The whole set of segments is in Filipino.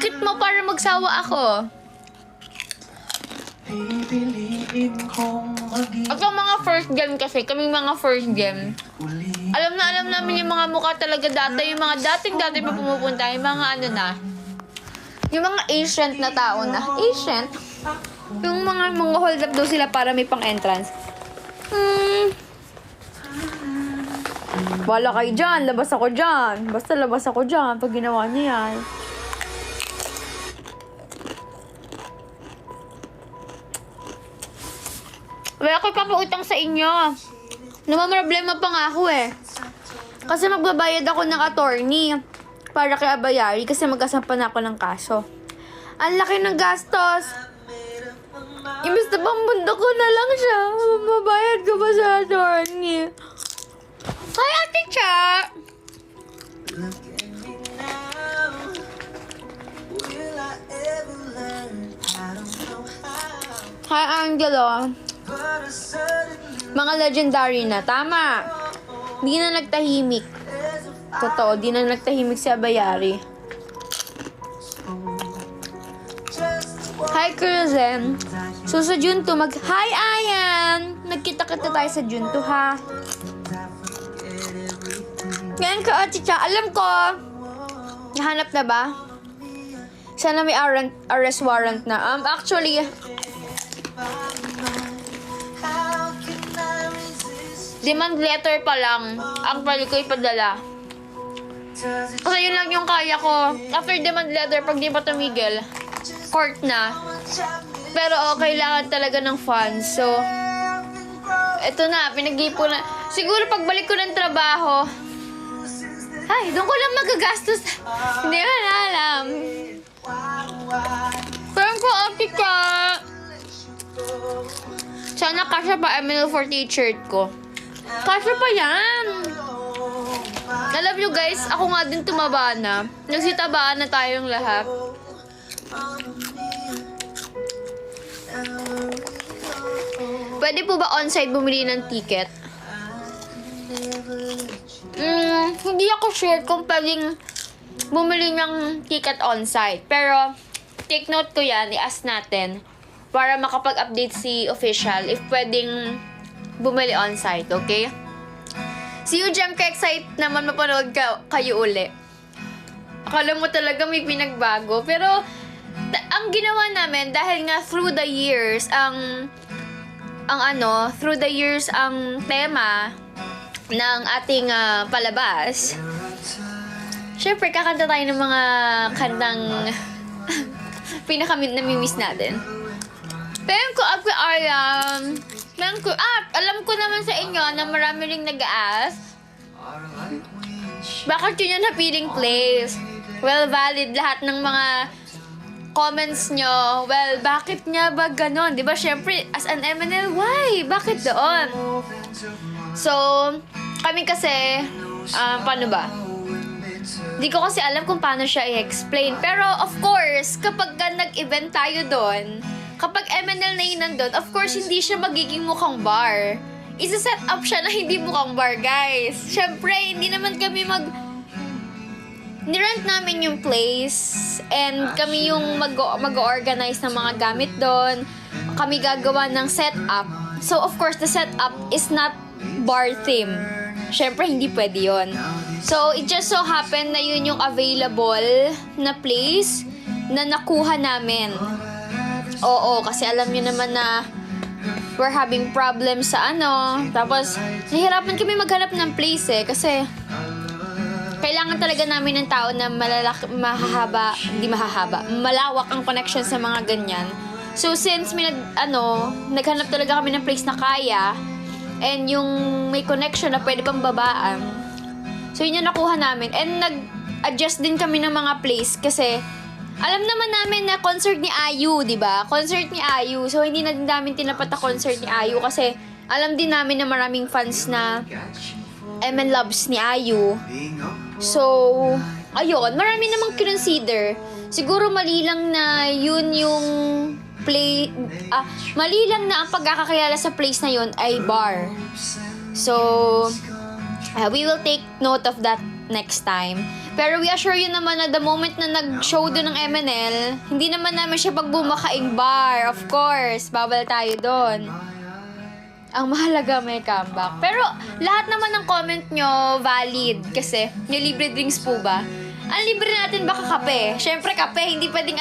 Kit mo para magsawa ako. At ang mga first gen kasi, kaming mga first gen, alam namin yung mga mukha talaga dati, yung mga dating-dati pa pumupunta, yung mga ano na, yung mga ancient na tao na. Ancient? Yung mga hold up daw sila para may pang-entrance. Wala kayo dyan, labas ako dyan. Basta labas ako dyan pag ginawa niya yan. Wala ko papautang sa inyo. Namamroblema pa nga ako eh. Kasi magbabayad ako ng attorney para kay Abayari kasi magkasampan ako ng kaso. Ang laki ng gastos. Imbes na pambunda ko na lang siya. Mabayad ko pa sa attorney. Hi, Ate Cha! Hi, Angelo. Mga legendary na. Tama. Di na nagtahimik. Totoo, di na nagtahimik si Abayari. Hi, Cruzen. So, sa June 2, Hi, Ayan! Nagkita-kita tayo sa June 2, ha? Ngayon ka, Ate Cha. Alam ko. Nahanap na ba? Sana may arrest warrant na. Actually, demand letter pa lang ang pwede ko ipadala. Kasi yun lang yung kaya ko. After demand letter, pag di pa tumigil, court na. Pero kailangan talaga ng funds. So, eto na, pinag-ipo na. Siguro pagbalik ko ng trabaho, ay, doon ko lang magagastos. Hindi ko na alam. Pero ko, Ate Cha. Sana kasya pa ML4 t-shirt ko. Kasya pa yan. Alam nyo guys, ako nga din tumaba na. Nagsitabaan na tayong lahat. Pwede po ba on-site bumili ng ticket? Hindi ako sure kung pwedeng bumili ng ticket on-site. Pero, take note ko yan, i-ask natin para makapag-update si official if pwedeng bumili on-site, okay? See you, Jem, ka-excite naman mapanood kayo uli. Akala mo talaga may pinagbago. Pero, ang ginawa namin, dahil nga through the years, ang tema ng ating palabas, syempre, kakanta tayo ng mga kantang namimiss natin. Pero ko, alam ko naman sa inyo na marami ring nag-ask, bakit yun yung napiling place? Well, valid lahat ng mga comments nyo. Well, bakit nga ba ganon? Diba, syempre, as an MNL, why? Bakit doon? So, kami kasi, paano ba? Di ko kasi alam kung paano siya i-explain. Pero, of course, kapag nag-event tayo doon, kapag MNL na yun nandun, of course, hindi siya magiging mukhang bar. Isa-set up siya na hindi mukhang bar, guys. Syempre, hindi naman kami nirent namin yung place, and kami yung mag-organize ng mga gamit doon. Kami gagawa ng setup. So, of course, the setup is not bar theme. Syempre, hindi pwede yun. So, it just so happened na yun yung available na place na nakuha namin. Oo, kasi alam nyo naman na we're having problems sa Tapos, nahihirapan kami maghanap ng place kasi kailangan talaga namin ng tao na malawak ang connection sa mga ganyan. So, since naghanap talaga kami ng place na kaya, and yung may connection na pwede pang babaan, so yun yung nakuha namin. And nag-adjust din kami ng mga place kasi alam naman namin na concert ni Ayu, di ba? Concert ni Ayu. So, hindi na din namin tinapat na concert ni Ayu kasi alam din namin na maraming fans na MN loves ni Ayu. So, ayun, marami namang consider. Siguro mali lang na yun yung mali lang na ang pagkakakilala sa place na yun ay bar. So, we will take note of that next time. Pero we assure you naman na the moment na nag-show doon ng MNL, hindi naman namin siya pagbumakaing bar. Of course, bawal tayo doon. Ang mahalaga may comeback. Pero lahat naman ng comment nyo valid kasi may libre drinks po ba? Ang libre natin baka kape. Syempre kape, hindi pwedeng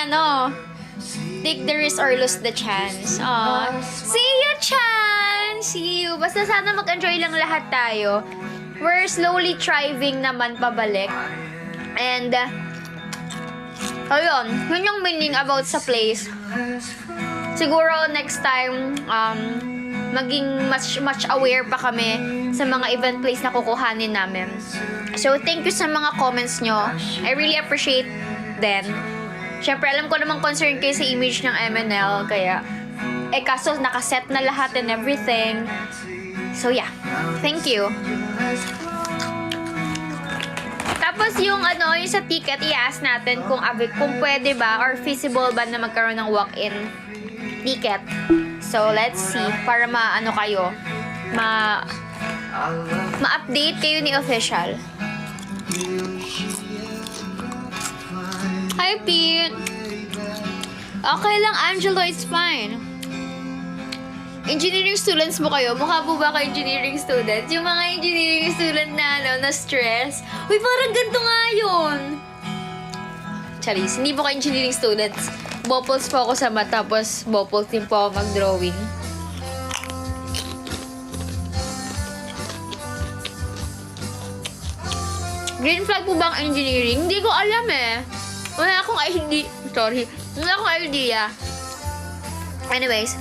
take the risk or lose the chance. Aww. See you, Chan! See you. Basta sana mag-enjoy lang lahat tayo. We're slowly thriving naman pabalik. And, ayun, yun yung meaning about sa place. Siguro next time, maging much aware pa kami sa mga event place na kukuhanin namin. So, thank you sa mga comments nyo. I really appreciate them. Siyempre, alam ko namang concern kayo sa image ng MNL, kaya, kaso nakaset na lahat and everything. So, yeah. Thank you. Tapos yung yung sa ticket, i-ask natin kung pwede ba or feasible ba na magkaroon ng walk-in ticket. So, let's see. Para ma-update kayo ni official. Hi, Pete. Okay lang, Angelo. It's fine. Engineering students mo kayo? Mukha po ba kayo engineering students? Yung mga engineering student na stress. Uy, parang ganito nga yun. Charis, hindi po kayo engineering students. Bopals po ako sa mata, tapos bopals din po ako mag-drawing. Green flag po ba ang engineering? Hindi ko alam eh. Wala akong idea. Anyways,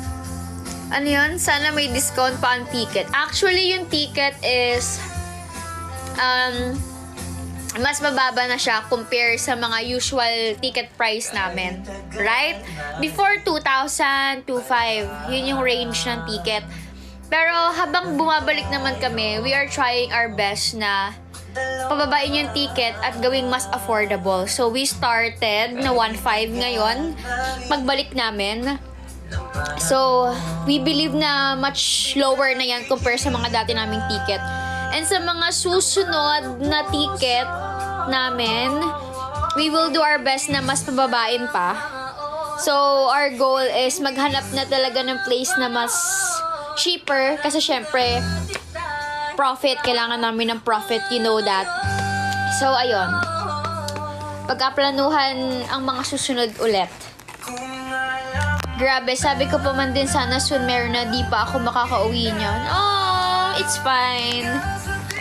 ano yun? Sana may discount pa ang ticket. Actually, yung ticket is mas mababa na siya compare sa mga usual ticket price namin. Right? Before 2,000, 2,500. Yun yung range ng ticket. Pero habang bumabalik naman kami, we are trying our best na pababain yung ticket at gawing mas affordable. So, we started na 1,500 ngayon. Pagbalik namin. So, we believe na much lower na yan compare sa mga dati naming ticket. And sa mga susunod na ticket namin, we will do our best na mas pababain pa. So, our goal is maghanap na talaga ng place na mas cheaper. Kasi syempre, profit. Kailangan namin ng profit. You know that. So, ayun. Pagkaplanuhan ang mga susunod ulit. Grabe, sabi ko pa man din sana soon meron na di pa ako makakauwi niyan. Oh, it's fine.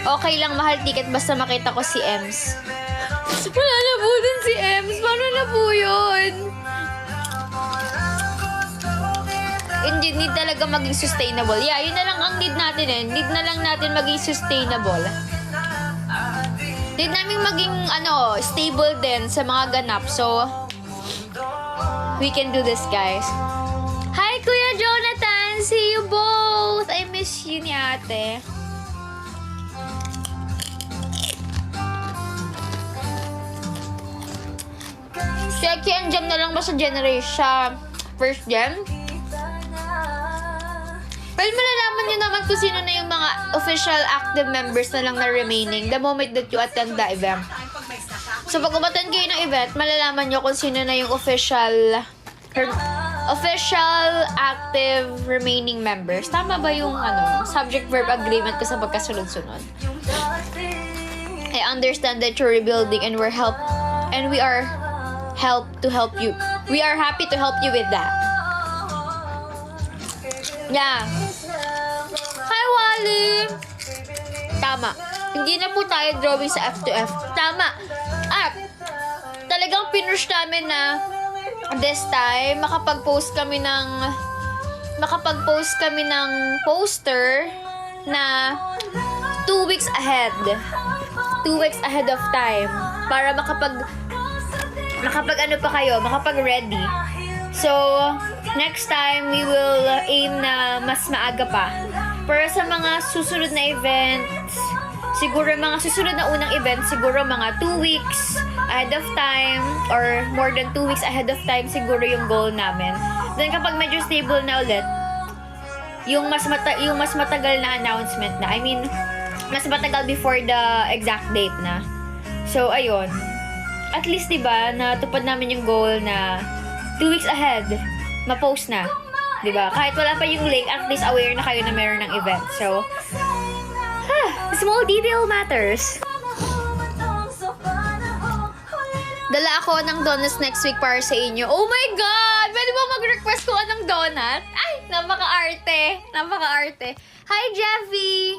Okay lang, mahal ticket basta makita ko si Ems. Wala na po dun si Ems. Paano na po yun? Need talaga maging sustainable. Yeah, yun na lang ang need natin eh. Need na lang natin maging sustainable. Need namin maging stable din sa mga ganap. So, we can do this, guys. Hi, Kuya Jonathan! See you both! I miss you ni ate. Si Aki, andyan na lang ba sa generation? First gen? Well, malalaman nyo naman kung sino na yung mga official active members na lang na remaining the moment that you attend the event. So, pag umattend kayo ng event, malalaman nyo kung sino na yung official active remaining members. Tama ba yung subject-verb agreement ko sa pagkasunod-sunod? I understand that you're rebuilding and we are to help you. We are happy to help you with that. Yeah. Hi, Wally! Tama. Hindi na po tayo drawing sa F2F. Tama. At, talagang pinush namin na this time, makapag-post kami ng poster na 2 weeks ahead. 2 weeks ahead of time. Para makapag-ready. So, next time, we will aim na mas maaga pa. Pero sa mga susunod na events, siguro mga susunod na unang events, siguro mga 2 weeks ahead of time or more than 2 weeks ahead of time siguro yung goal namin. Then kapag medyo stable na ulit, yung mas matagal na announcement na. I mean, mas matagal before the exact date na. So, ayun. At least, diba, natupad namin yung goal na 2 weeks ahead, ma-post na. Diba? Kahit wala pa yung link, at least aware na kayo na meron ng event. So, small detail matters. Dala ako ng donuts next week para sa inyo. Oh my God! Pwede ba mag-request ko anong donut? Ay, napaka-arte. Napaka-arte. Hi, Jeffy!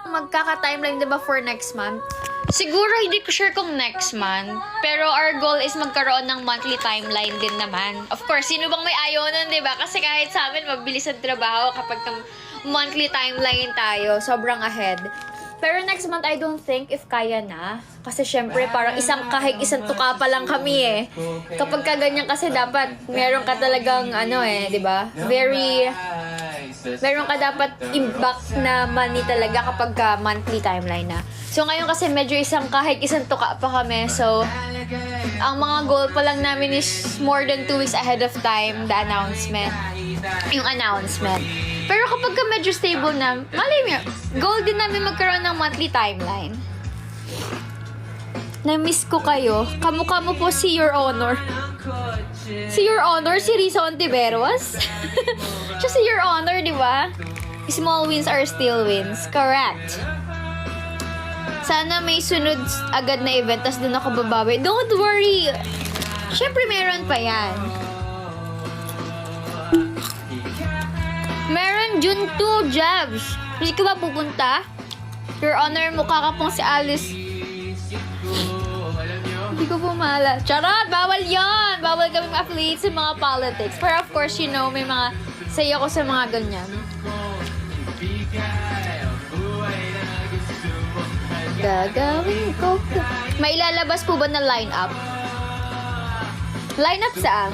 Magkaka-timeline diba for next month? Siguro hindi ko sure kung next month. Pero our goal is magkaroon ng monthly timeline din naman. Of course, sino bang may ayaw nun, diba? Kasi kahit sa amin, mabilis ang trabaho kapag monthly timeline tayo. Sobrang ahead. Pero next month, I don't think if kaya na. Kasi syempre, parang kahit isang tuka pa lang kami eh. Kapag ka ganyan kasi dapat, meron ka talagang di ba? Meron ka dapat impact na money talaga kapag ka monthly timeline na. So ngayon kasi medyo kahit isang tuka pa kami. So, ang mga goal pa lang namin is more than 2 weeks ahead of time, the announcement. Yung announcement. Pero kapag ka medyo stable na, malay mo, goal din namin magkaroon ng monthly timeline. Na-miss ko kayo. Kamukha mo po si Your Honor. Si Your Honor, si Rizzo Ontiveros. Siya si Your Honor, di ba? Small wins are still wins. Correct. Sana may sunod agad na event, tas doon ako babawi. Don't worry. Siyempre, meron pa yan. Meron June 2, Jabs. Hindi ka ba pupunta? Your Honor, mukha ka pong si Alice. Hindi ko po maala. Charot! Bawal yon! Bawal kami affiliate sa mga politics. Pero of course, you know, may mga say ako sa mga ganyan. Gagawin ko. May ilalabas po ba na line-up? Line-up saan?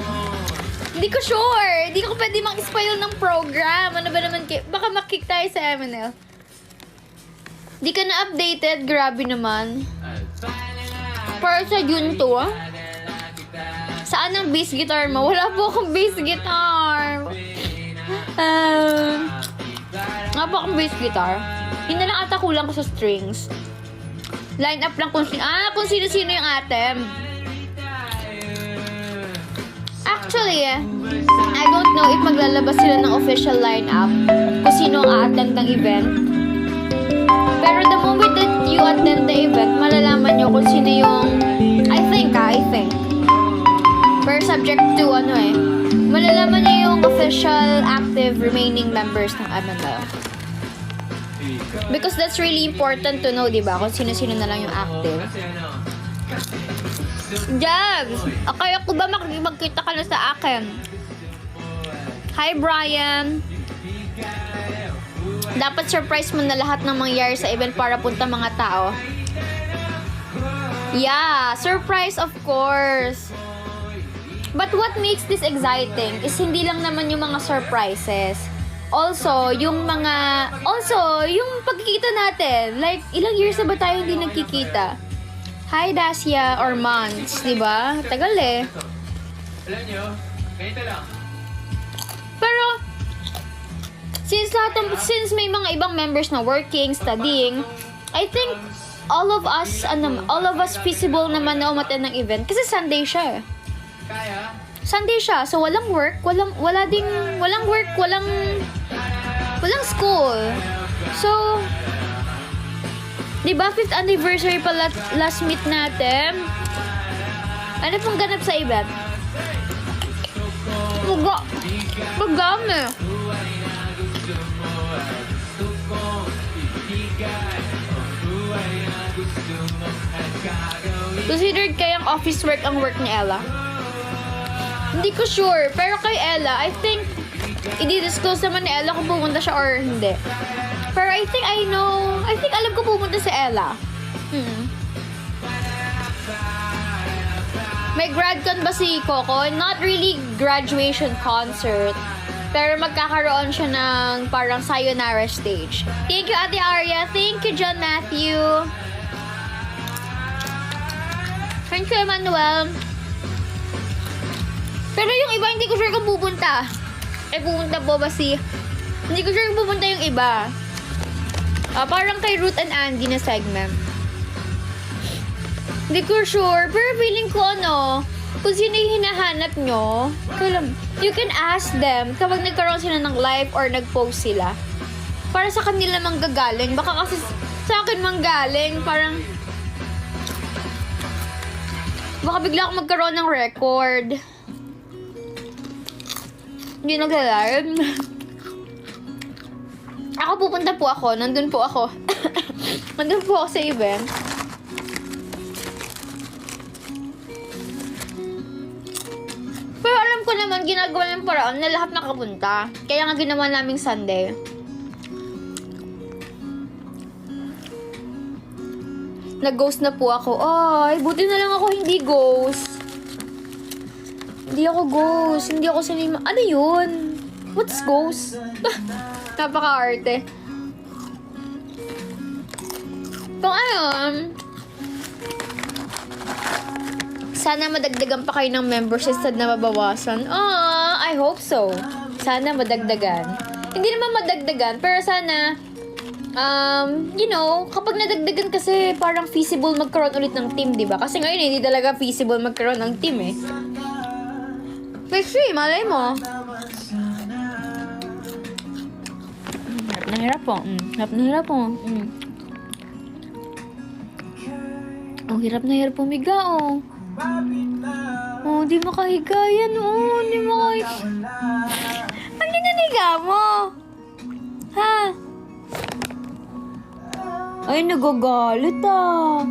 Hindi ko sure. Hindi ko pwede mag-spoil ng program. Ano ba naman? Baka makick tayo sa MNL. Hindi ka na-updated. Grabe naman. Para sa June 2, ah? Saan ang bass guitar mo? Wala po akong bass guitar. Nga po akong bass guitar. Yun na lang ata kulang ko sa strings. Line up lang kung sino-sino yung atem. Actually, I don't know if maglalabas sila ng official lineup kung sino ang a-attend ng event. Pero the moment that you attend the event, malalaman nyo kung sino yung... I think. Pero subject to malalaman nyo yung official active remaining members ng MML. Because that's really important to know, diba? Kung sino-sino na lang yung active. Jabs! Akala ko ba magkita ka na sa akin? Hi, Brian! Dapat surprise mo na lahat ng mangyayari sa event para punta mga tao. Yeah, surprise of course. But what makes this exciting is hindi lang naman yung mga surprises. Also, yung pagkikita natin. Like, ilang years na ba tayo hindi nagkikita? Hi, Dacia or months, di ba? Tagal eh. Alam nyo, ganito lang. Pero, since may mga ibang members na working, studying, I think all of us feasible naman na umattend ng event kasi Sunday siya eh. Kaya? Sunday siya, so walang work, walang school. So, di ba 5th anniversary pala last meet natin? Ano pong ganap sa event? Magami. Considered kayang office work ang work ni Ella? Hindi ko sure. Pero kay Ella, I think i-disclose naman ni Ella kung pumunta siya or hindi. Pero I think alam ko pumunta si Ella. May GradCon ba si Coco? Not really graduation concert. Pero magkakaroon siya ng parang sayonara stage. Thank you, Ate Arya. Thank you, John Matthew. Thank you, Emmanuel. Pero yung iba, hindi ko sure kung pupunta. Pupunta po ba hindi ko sure kung pupunta yung iba. Parang kay Ruth and Andy na segment. Hindi ko sure. Pero feeling ko kung sino yung hinahanap nyo, you can ask them kapag nagkaroon sila ng live or nag-post sila. Para sa kanila manggagaling. Baka kasi sa akin manggaling. Parang baka bigla akong magkaroon ng record. Hindi nagla-live. Ako pupunta po ako. Nandun po ako. Nandun po ako sa event. Pero alam ko naman, ginagawa ng paraan na lahat nakapunta. Kaya nga ginawa naming Sunday. Nag-ghost na po ako. Ay, buti na lang ako hindi ghost. Hindi ako ghost. Hindi ako sinima. Ano yun? What's ghost? Napaka-arte. Kung sana madagdagan pa kayo ng membership instead na mabawasan. I hope so. Sana madagdagan. Hindi naman madagdagan, pero sana, kapag nadagdagan kasi parang feasible magkaroon ulit ng team, di ba? Kasi ngayon hindi talaga feasible magkaroon ng team eh. Let's see, malay mo. Hirap na hirap po. Oh, hirap na hirap pumiga, oh. Oh, di makahiga yan, oh. Di makahiga. Ang ginaniga mo? Ha? Ay, nagagalit, ah.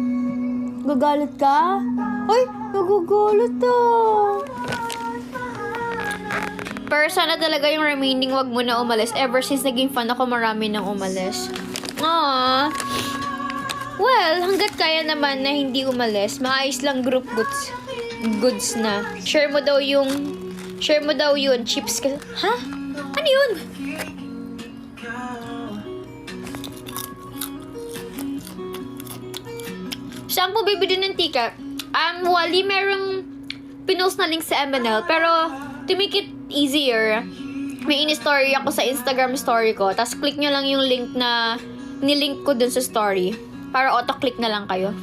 Gagalit ka? Ay, nagagalit, ah. Pero sana talaga yung remaining wag mo na umalis. Ever since naging fan ako, marami nang umalis. Aww. Well, hanggat kaya naman na hindi umalis, maayos lang group goods na. Share mo daw yun. Chips ka. Ha? Ano yun? Saan po bibili ng ticket? Wali merong pinost na link sa MNL. Pero, to make it easier, may in-story ako sa Instagram story ko. Tapos, click nyo lang yung link na nilink ko dun sa story. Para auto-click na lang kayo.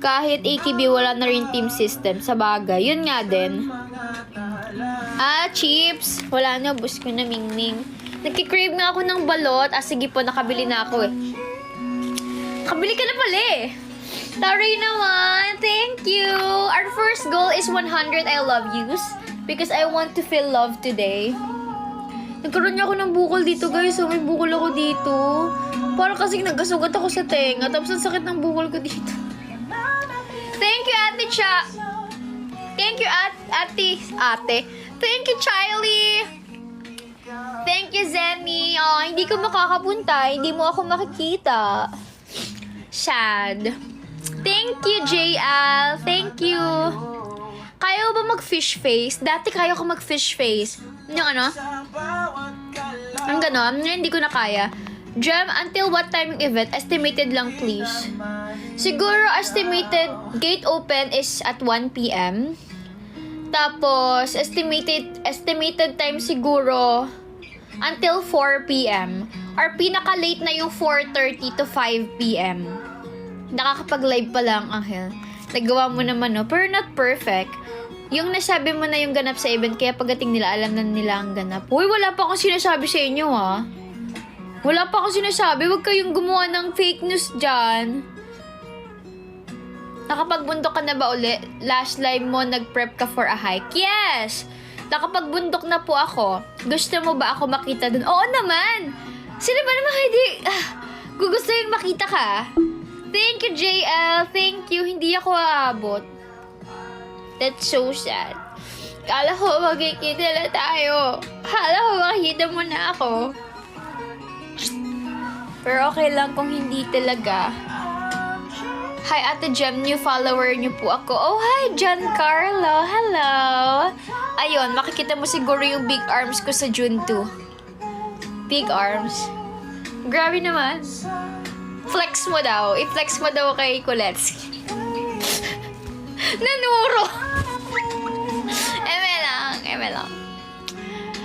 Kahit AKB, wala na rin team system. Sa bagay. Yun nga din. Chips. Wala na. Bus ko na, Mingming. Nagkikrave nga ako ng balot. Sige po, nakabili na ako eh. Nakabili ka na pala eh. Sorry naman. Thank you. Our first goal is 100 I love yous. Because I want to feel love today. Nagkaroon niya ako ng bukol dito, guys. So, may bukol ako dito. Parang kasi nagkasugat ako sa tenga. Tapos, ang sakit ng bukol ko dito. Thank you, Ate Cha. Thank you, Ate. Thank you, Charlie. Thank you, Zemi. Hindi ko makakapunta. Hindi mo ako makikita. Sad. Thank you, JL. Thank you. Kaya ba mag-fish face? Dati kaya ko mag-fish face. Yung ang ganon. Ngayon, hindi ko na kaya. Jam, until what time yung event? Estimated lang, please. Siguro, estimated gate open is at 1 p.m. Tapos, estimated time siguro until 4 p.m. Or pinaka-late na yung 4:30 to 5 p.m. Nakakapag-live pa lang, Angel. Nagawa mo naman, no? Pero not perfect. Yung nasabi mo na yung ganap sa event, kaya pagdating nila, alam na nila ang ganap. Uy, wala pa akong sinasabi sa inyo, ha? Wala pa akong sinasabi. Huwag kayong gumawa ng fake news dyan. Nakapagbundok ka na ba uli? Last live mo, nag-prep ka for a hike? Yes! Nakapagbundok na po ako. Gusto mo ba ako makita dun? Oo naman! Sino ba naman hindi... gusto yung makita ka? Thank you, JL. Thank you. Hindi ako aabot. That's so sad. Kala ko magkikita na tayo. Kala ko makikita mo na ako. Pero okay lang kung hindi talaga. Hi, Ate Jem. New follower niyo po ako. Oh, hi, Giancarlo. Hello. Ayun, makikita mo siguro yung big arms ko sa June 2. Big arms. Grabe naman. Flex mo daw. I-flex mo daw kay Kuletsky. Nanuro. Eme lang.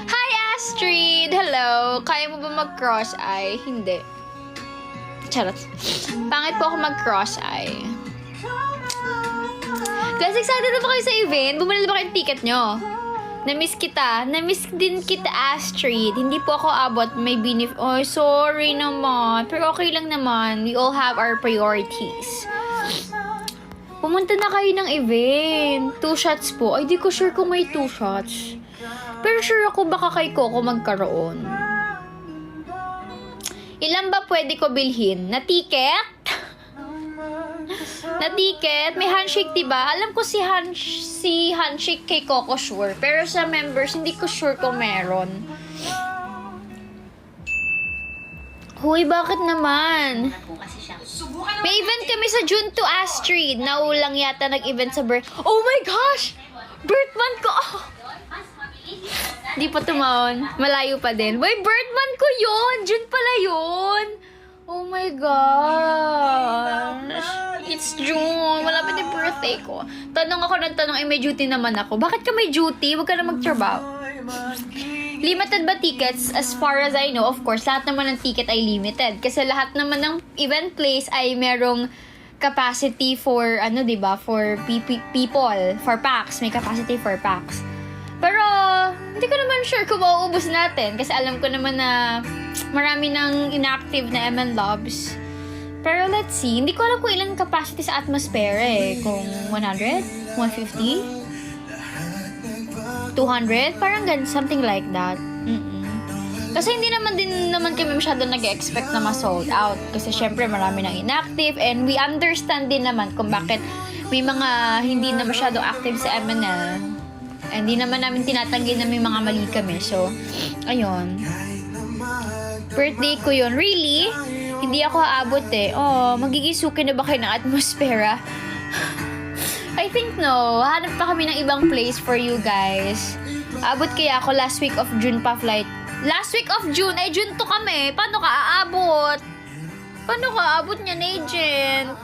Hi, Astrid. Hello. Kaya mo ba mag-cross eye? Hindi. Charot. Pangit po ako mag-cross-eye. Guys, excited na ba kayo sa event? Bumili na ba kayo ng ticket nyo? Na-miss kita. Na-miss din kita, Astrid. Hindi po ako abot. May Oh, sorry naman. Pero okay lang naman. We all have our priorities. Pumunta na kayo ng event. 2 shots po. Ay, di ko sure kung may 2 shots. Pero sure ako baka kay Coco magkaroon. Ilan ba pwede ko bilhin? Na ticket? Na ticket? May handshake, diba? Alam ko si handshake kay Coco sure. Pero sa members, hindi ko sure kung meron. Huy, bakit naman? May event kami sa June 2, Astrid. Naulang yata nag-event sa birth. Oh my gosh! Birth month ko! Oh. Di pa tumaon. Malayo pa din. Boy, birth month ko yun! June pala yun! Oh my gosh! It's June. Malapit yung birthday ko. Tanong ako ng tanong, may duty naman ako. Bakit ka may duty? Huwag ka na magtrabaho. Limited ba tickets? As far as I know, of course, lahat naman ng ticket ay limited. Kasi lahat naman ng event place ay merong capacity for, diba? For people. For packs. May capacity for packs. Pero, hindi ko naman sure kung mauubos natin. Kasi alam ko naman na marami ng inactive na MN Labs. Pero let's see. Hindi ko alam kung ilang capacity sa Atmosphere eh. Kung 100? 150? 200? Parang something like that. Kasi hindi naman kami masyado nag-expect na ma-sold out. Kasi syempre marami nang inactive and we understand din naman kung bakit may mga hindi na masyado active sa MNL. And hindi naman namin tinatanggi na may mga mali kami. So, ayun. Birthday ko yun. Really? Hindi ako aabot eh. Oh, magigisuki na ba kayo ng Atmosphere? I think no. Hanap pa kami ng ibang place for you guys. Abot kaya ako last week of June pa flight. Last week of June? Eh, June 2 kami. Paano ka aabot? Paano ka aabot niyan, agent?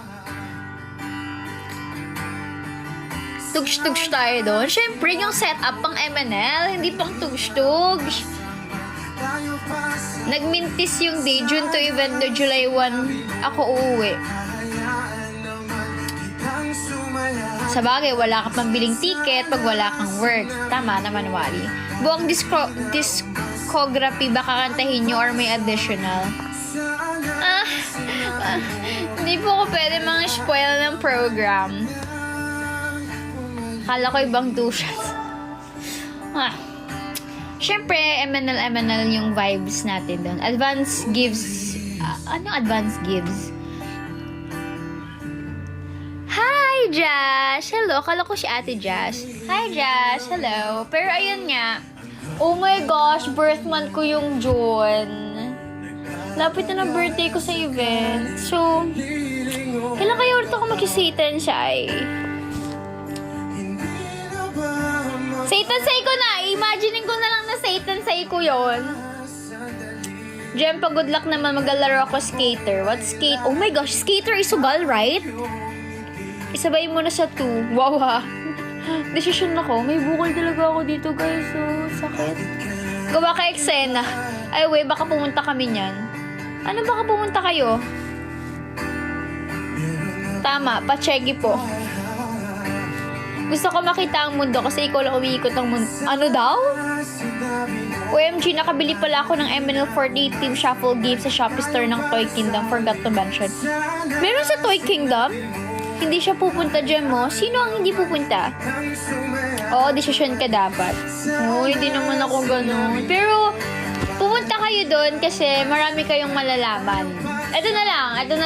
Tugs-tugs tayo doon. Siyempre, yung setup pang MNL. Hindi pang tugs-tugs. Nagmintis yung day. June 2 event na July 1 ako uuwi. Sa bagay, wala ka pang biling ticket pag wala kang work. Tama naman, Wally. Buong discography ba kakantahin nyo or may additional? Hindi po ako pwede mga spoil ng program. Kala ko ibang 2 shots. Siyempre, MNL yung vibes natin doon. Advance gives... anong advance gives? Hi, Josh! Hello, kala ko si Ate Josh. Hi, Josh! Hello. Pero ayun nga. Oh my gosh, birth month ko yung June. Lapit na ng birthday ko sa event. So, kailan kayo ulit ako mag-Satan siya ay? Satan say ko na! Imagining ko na lang na Satan say ko yun. Jem, pa good luck naman maglalaro ako skater. What skate? Oh my gosh, skater is sugal, right? Isabay mo na sa 2. Wow ha. Decision ako. May bukol talaga ako dito guys. So, sakit. Gawa ka eksena. Ay, wey, baka pumunta kami niyan. Ano baka pumunta kayo? Tama, pachegi po. Gusto ko makita ang mundo kasi ikaw lang umiikot ang mundo. Ano daw? OMG, nakabili pala ako ng MNL48 Team Shuffle game sa Shopee Store ng Toy Kingdom. Forgot to mention. Meron sa Toy Kingdom? Hindi siya pupunta dyan mo. Sino ang hindi pupunta? Oo, decision ka dapat. Oo, hindi naman ako ganun. Pero, pupunta kayo doon kasi marami kayong malalaman. Ito na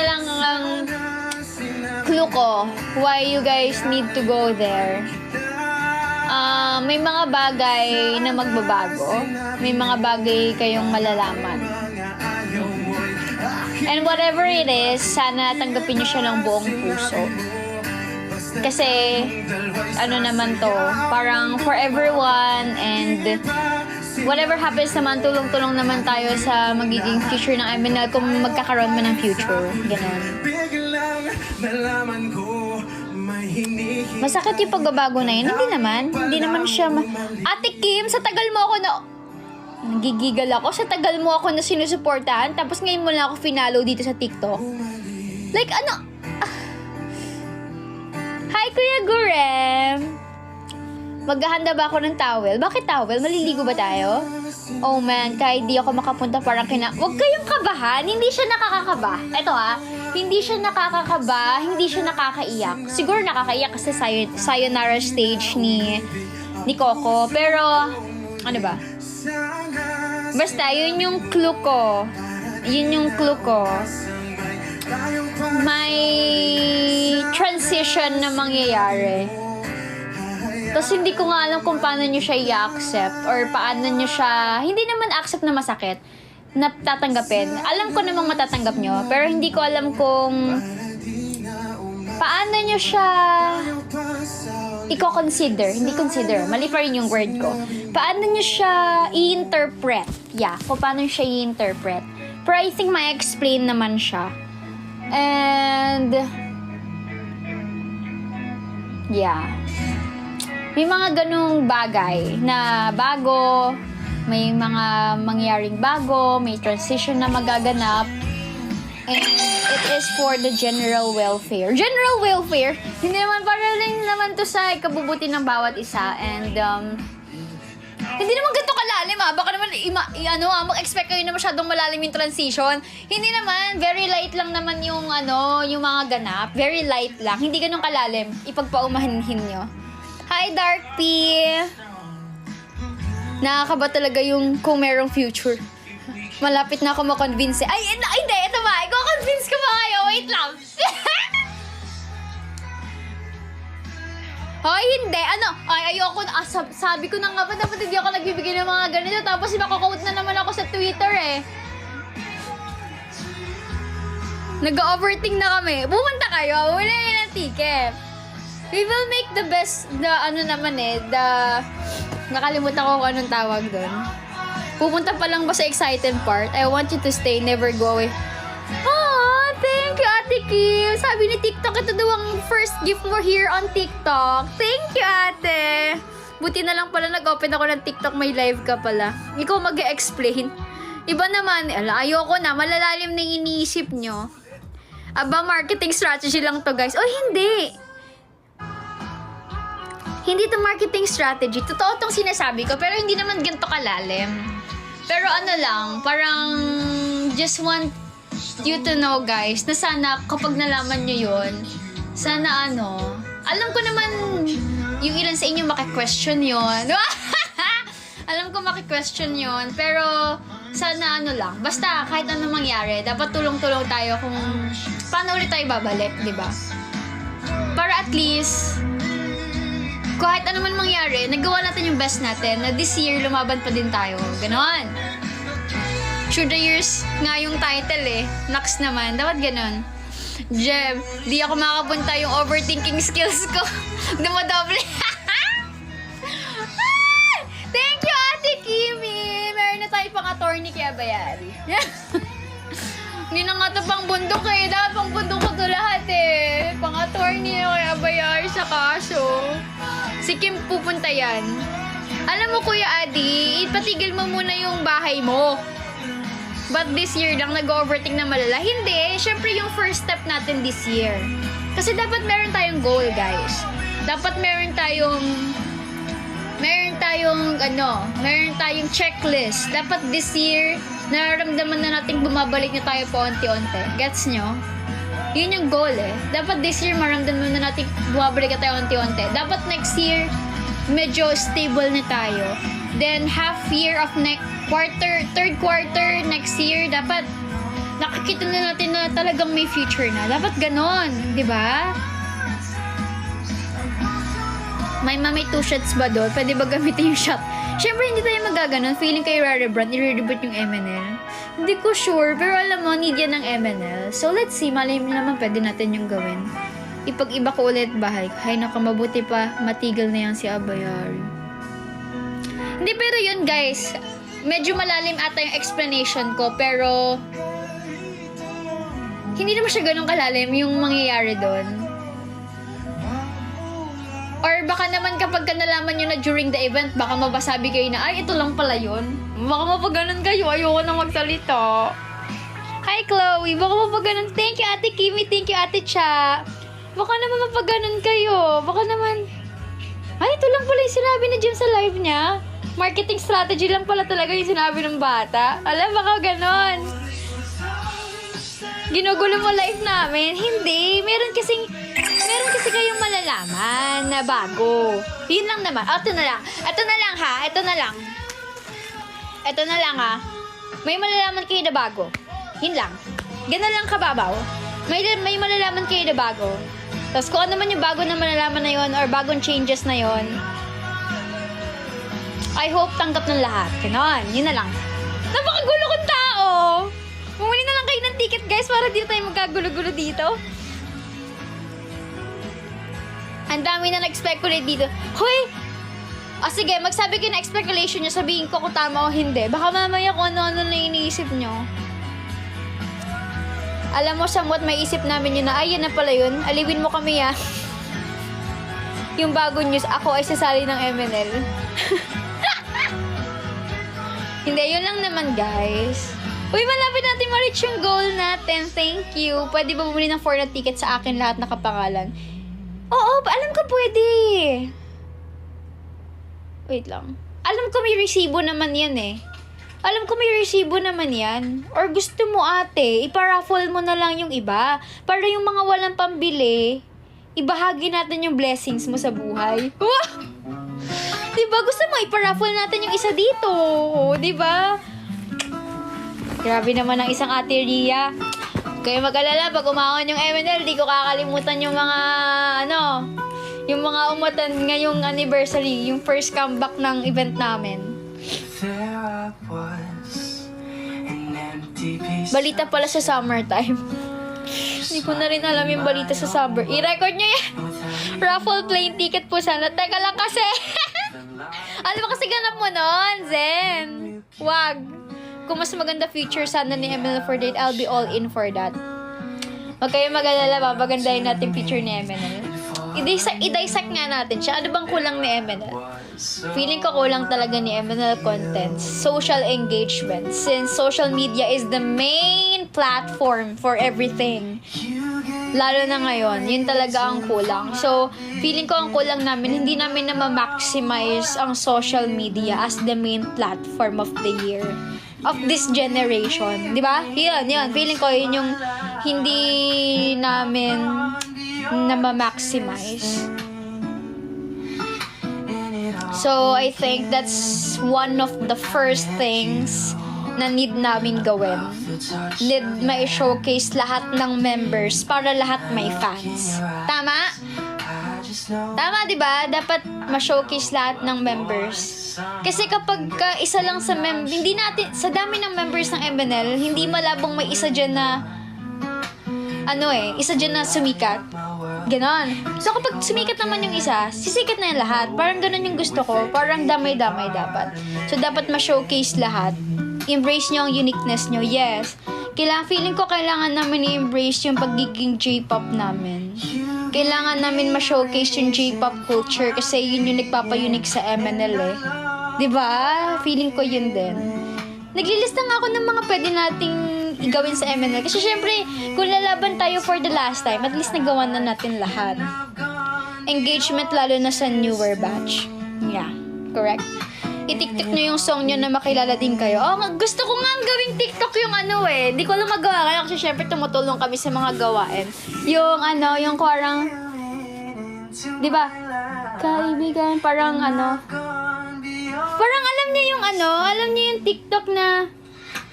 lang ang clue ko why you guys need to go there. May mga bagay na magbabago. May mga bagay kayong malalaman. And whatever it is, sana tanggapin nyo siya ng buong puso. Kasi, naman to, parang for everyone and whatever happens naman, tulong-tulong naman tayo sa magiging future ng MNL kung magkakaroon man ng future. Ganon. Masakit yung pagbabago na yun. Hindi naman siya Ate Kim, sa tagal mo ako na... Nagigigal ako. Sa tagal mo ako na sinusuportahan, tapos ngayon mo lang ako finalo dito sa TikTok. Like, ano? Hi, Kuya Gurem! Maghahanda ba ako ng towel? Bakit towel? Maliligo ba tayo? Oh man, kahit di ako makapunta parang Huwag kayong kabahan. Hindi siya nakakakaba. Eto hindi siya nakakakaba, hindi siya nakakaiyak. Siguro nakakaiyak kasi sayonara stage ni Coco. Pero, ano ba? Basta, yun yung clue ko. Yun yung clue ko. May transition na mangyayari. Tapos hindi ko nga alam kung paano nyo siya i-accept or paano nyo siya, hindi naman accept na masakit, na tatanggapin. Alam ko namang matatanggap nyo, pero hindi ko alam kung paano nyo siya i-consider. Hindi consider, mali pa rin yung word ko. Paano nyo siya i-interpret. Yeah, kung paano nyo siya i-interpret. Pero I think may explain naman siya. And yeah. May mga ganung bagay na bago, may mga mangyaring bago, may transition na magaganap, and it is for the general welfare. General welfare? Hindi naman, para rin naman to sa ikabubuti ng bawat isa, and hindi naman ganito kalalim baka naman mag-expect kayo na masyadong malalim yung transition. Hindi naman, very light lang naman yung yung mga ganap, very light lang, hindi ganun kalalim, ipagpaumahinhin nyo. Hi, Dark P! Nakakaba talaga yung kung merong future. Malapit na ako makonvince. Ay, hindi, ito ba? Iko-convince ko ba kayo? Wait lang. Hoy, hindi. Ayoko. Sabi ko na nga ba, dapat hindi ako nagbibigay ng mga ganito. Tapos iba-quote na naman ako sa Twitter eh. Nag-overthink na kami. Pumunta kayo. Wala yun ang ticket. We will make the best, nakalimutan ko kung anong tawag doon. Pupunta pa lang ba sa excited part? I want you to stay, never go away. Oh, thank you, Ate Kim. Sabi ni TikTok, ito daw ang first gift mo here on TikTok. Thank you, Ate. Buti na lang pala nag-open ako ng TikTok, may live ka pala. Ikaw mag-explain. Iba naman, ayoko na, malalalim na yung iniisip nyo. Aba, marketing strategy lang to, guys. Oh, hindi. Hindi to marketing strategy. Totoo tong sinasabi ko, pero hindi naman ganito kalalim. Pero parang just want you to know, guys, na sana kapag nalaman nyo yun, sana alam ko naman yung ilan sa inyo maki-question yun. Alam ko maki-question yun, pero sana lang. Basta kahit anong mangyari, dapat tulong-tulong tayo kung paano ulit tayo babalik, di ba? Para at least kahit ano man mangyari, nagawa natin yung best natin na this year lumaban pa din tayo. Ganon. Through the years nga yung title eh. Next naman. Dapat ganon. Jem, di ako makapunta yung overthinking skills ko. Dumadoble. Thank you, Ate Kimi. Meron na tayo pang-attorney kaya bayari. Hindi na nga ito pang bundok eh. Dapat pang bundok ko ito lahat eh. Pang-attorney kaya bayari sa kaso. Si Kim pupunta yan. Alam mo, Kuya Adi, ipatigil mo muna yung bahay mo. But this year lang, nag-overthink na malala. Hindi, syempre yung first step natin this year. Kasi dapat meron tayong goal, guys. Dapat meron tayong checklist. Dapat this year, nararamdaman na natin bumabalik na tayo po onti-onti. Gets nyo? Yun yung goal eh. Dapat this year, maramdaman na natin bumabalik na tayo onti-onti. Dapat next year, medyo stable na tayo. Then, third quarter next year, dapat nakikita na natin na talagang may future na. Dapat ganon, di ba? May 2 shots ba doon? Pwede ba gamitin yung shot? Siyempre, hindi tayo magaganon. Feeling kayo Rare-Brand, i-reboot yung MNL. Hindi ko sure, pero alam mo, need yan ng MNL. So, let's see. Malay mo naman, pwede natin yung gawin. Ipag-iba ko ulit bahay. Hay, nakamabuti pa. Matigil na yan si Abayari. Hindi, pero yun, guys. Medyo malalim ata yung explanation ko, pero hindi naman siya ganun kalalim yung mangyayari doon. Or baka naman kapag nalaman nyo na during the event, baka mabasabi kayo na, ay, ito lang pala yun. Baka mapaganon kayo, ayoko na magsalita. Hi, Chloe. Baka mapaganon. Thank you, Ate Kimi. Thank you, Ate Cha. Baka naman mapaganon kayo. Baka naman... Ay, ito lang pala yung sinabi ni Jim sa live niya. Marketing strategy lang pala talaga yung sinabi ng bata. Alam, baka ganon. Ginugulo mo live namin. Hindi. Meron kasi kayong malalaman na bago. Yun lang naman. Ito na lang. Ito na lang ha. Ito na lang ha. May malalaman kayo na bago. Yun lang. Ganun lang kababaw. May malalaman kayo na bago. Tapos kung ano man yung bago na malalaman na yon or bagong changes na yon, I hope tanggap ng lahat. Ganon. Yun na lang. Napakagulo kong tao. Bumili na lang kayo ng ticket, guys, para di tayo magkagulo-gulo dito. Ang dami na nag-speculate dito. Hoy! Sige, magsabi kayo na speculation nyo, sabihin ko kung tama o hindi. Baka mamaya kung ano-ano na iniisip nyo. Alam mo, somewhat may isip namin yun na, ay, yan na pala yun. Aliwin mo kami, ya. Yung bago news, ako ay sasali ng MNL. Hindi, yun lang naman, guys. Uy, malapit natin ma-reach yung goal natin. Thank you. Pwede ba bumili ng 4 na ticket sa akin lahat nakapangalan? Oo, alam ko pwede. Wait lang. Alam ko may resibo naman yan eh. Or gusto mo ate, iparaffle mo na lang yung iba. Para yung mga walang pambili, ibahagi natin yung blessings mo sa buhay. Wow! Diba? Gusto mo iparaffle natin yung isa dito. Diba? Grabe naman ang isang Ate Ria. Kaya mag-alala, pag umahon yung MNL, di ko kakalimutan yung mga, yung mga umutan ngayong anniversary, yung first comeback ng event namin. Balita pala sa summertime. Hindi ko na rin alam yung balita sa summer. I-record nyo yan. Raffle plane ticket po sana. Teka lang kasi. Ano ba kasi ganap mo nun, Zen? Wag. Kung mas maganda future sana ni MNL for date, I'll be all in for that. Huwag kayo mag-alala, papagandahin natin future ni MNL. I-dissect nga natin siya. Ano bang kulang ni MNL? Feeling ko kulang talaga ni MNL contents. Social engagement. Since social media is the main platform for everything. Lalo na ngayon, yun talaga ang kulang. So, feeling ko ang kulang namin, hindi namin na ma-maximize ang social media as the main platform of the year. Of this generation. Di ba? Yun. Feeling ko yun yung hindi namin na ma-maximize. So, I think that's one of the first things na need namin gawin. Need ma-showcase lahat ng members para lahat may fans. Tama? Tama, di ba? Dapat ma-showcase lahat ng members. Kasi kapag isa lang sa hindi natin, sa dami ng members ng MNL, hindi malabong may isa dyan na, isa dyan na sumikat. Ganon. So, kapag sumikat naman yung isa, sisikat na yung lahat. Parang ganon yung gusto ko. Parang damay-damay dapat. So, dapat ma-showcase lahat. Embrace nyo ang uniqueness nyo. Yes. Feeling ko kailangan namin i-embrace yung pagiging J-pop namin. Kailangan namin ma-showcase yung J-pop culture kasi yun yung nagpapa-unique sa MNL eh. Diba? Feeling ko yun din. Naglilista nga ako ng mga pwede nating igawin sa MNL. Kasi syempre, kung lalaban tayo for the last time, at least nagawa na natin lahat. Engagement lalo na sa newer batch. Yeah, correct. I-TikTok nyo yung song nyo na makilala din kayo. Gusto ko nga gawing TikTok yung Hindi ko lang magawa kaya kasi syempre tumutulong kami sa mga gawain. Yung parang, di ba? Kaibigan, parang parang alam niyo yung TikTok na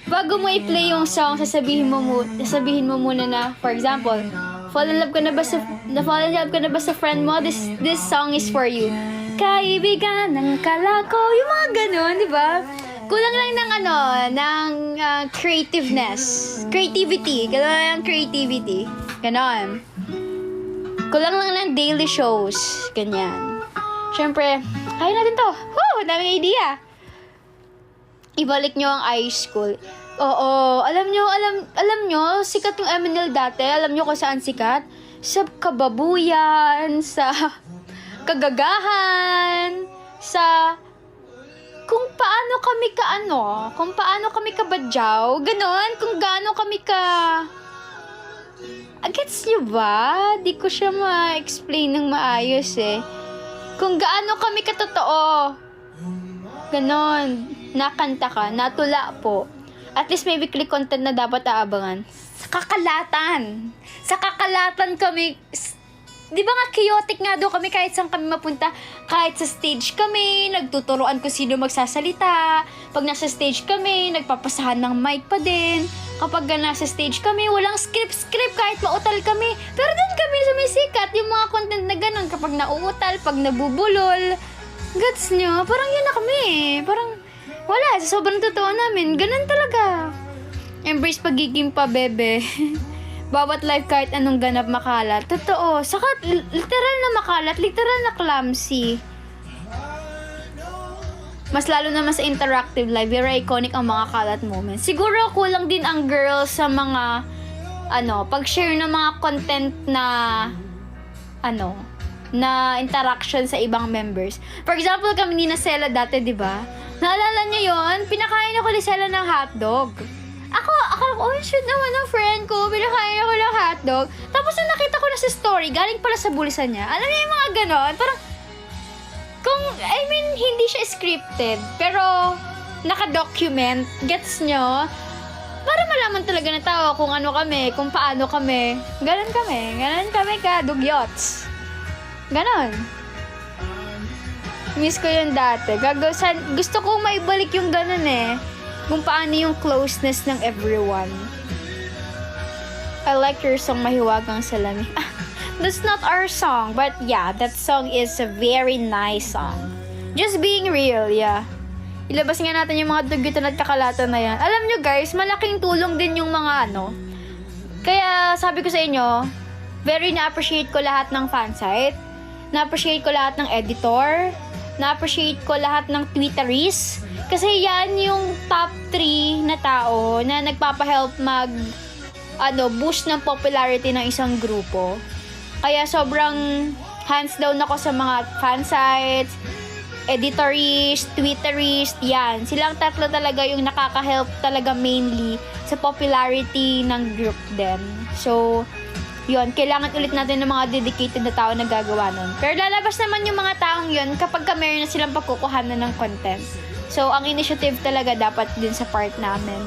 bago mo i-play yung song, sasabihin mo muna na, for example, fall in love ka na ba sa friend mo? This song is for you. Kaibigan ng kalako, yung mga ganun, di ba? Kulang lang ng creativity. Ganon. Kulang lang ng daily shows. Ganyan. Siyempre, kaya natin to. Daming idea. Ibalik nyo ang iSchool. Oo, alam nyo, sikat yung MNL dati. Alam nyo kung saan sikat? Sa Kababuyan, sa Kagagahan, sa kung paano kami kabadyaw, ganon, kung gaano kami gets nyo ba? Di ko siya ma-explain ng maayos eh. Kung gaano kami katotoo, ganon, nakanta ka, natula po. At least may weekly content na dapat aabangan. Sa kakalatan kami. Di ba nga chaotic nga daw kami kahit saan kami mapunta? Kahit sa stage kami, nagtuturoan kung sino magsasalita. Pag nasa stage kami, nagpapasahan ng mic pa din. Kapag nasa stage kami, walang script kahit mautal kami. Pero doon kami sumisikat yung mga content na ganun. Kapag nauutal, pag nabubulol. Gets nyo? Parang yun na kami eh. Parang wala, sa sobrang totoo namin. Ganun talaga. Embrace pagiging pabebe. Bawat life kahit anong ganap makalat. Totoo. Saka literal na makalat. Literal na clumsy. Mas lalo naman sa interactive live. Very iconic ang mga kalat moments. Siguro kulang din ang girls sa mga pag-share ng mga content na na interaction sa ibang members. For example, kami ni Nasela dati, di ba? Naalala niyo yon? Pinakain ako ni Sela ng hotdog. Ako, oh shit naman ng friend ko, pinakain ako ng hotdog. Tapos nung nakita ko na sa story, galing pala sa bulsa niya. Alam niyo yung mga ganon? Parang, hindi siya scripted, pero naka-document, gets nyo? Para malaman talaga na tao kung ano kami, kung paano kami. Ganon kami ka, dugyots. Ganon. Miss ko yun dati. Gusto kong maibalik yung ganon eh. Kung paano yung closeness ng everyone. I like your song, Mahiwagang Salamin. That's not our song, but yeah, that song is a very nice song. Just being real, yeah. Ilabas nga natin yung mga dugyutan at kakalatan na yan. Alam nyo guys, malaking tulong din yung mga Kaya sabi ko sa inyo, very na-appreciate ko lahat ng fansite. Na-appreciate ko lahat ng editor. Na-appreciate ko lahat ng Twitteries. Kasi yan yung top 3 na tao na nagpapahelp boost ng popularity ng isang grupo. Kaya sobrang hands down ako sa mga fansites, editorists, twitterists, yan. Silang tatlo talaga yung nakaka-help talaga mainly sa popularity ng group din. So, yun, kailangan ulit natin ng mga dedicated na tao na gagawa nun. Pero lalabas naman yung mga taong yun kapag meron na silang pagkukuhanan ng content. So, ang initiative talaga dapat din sa part namin.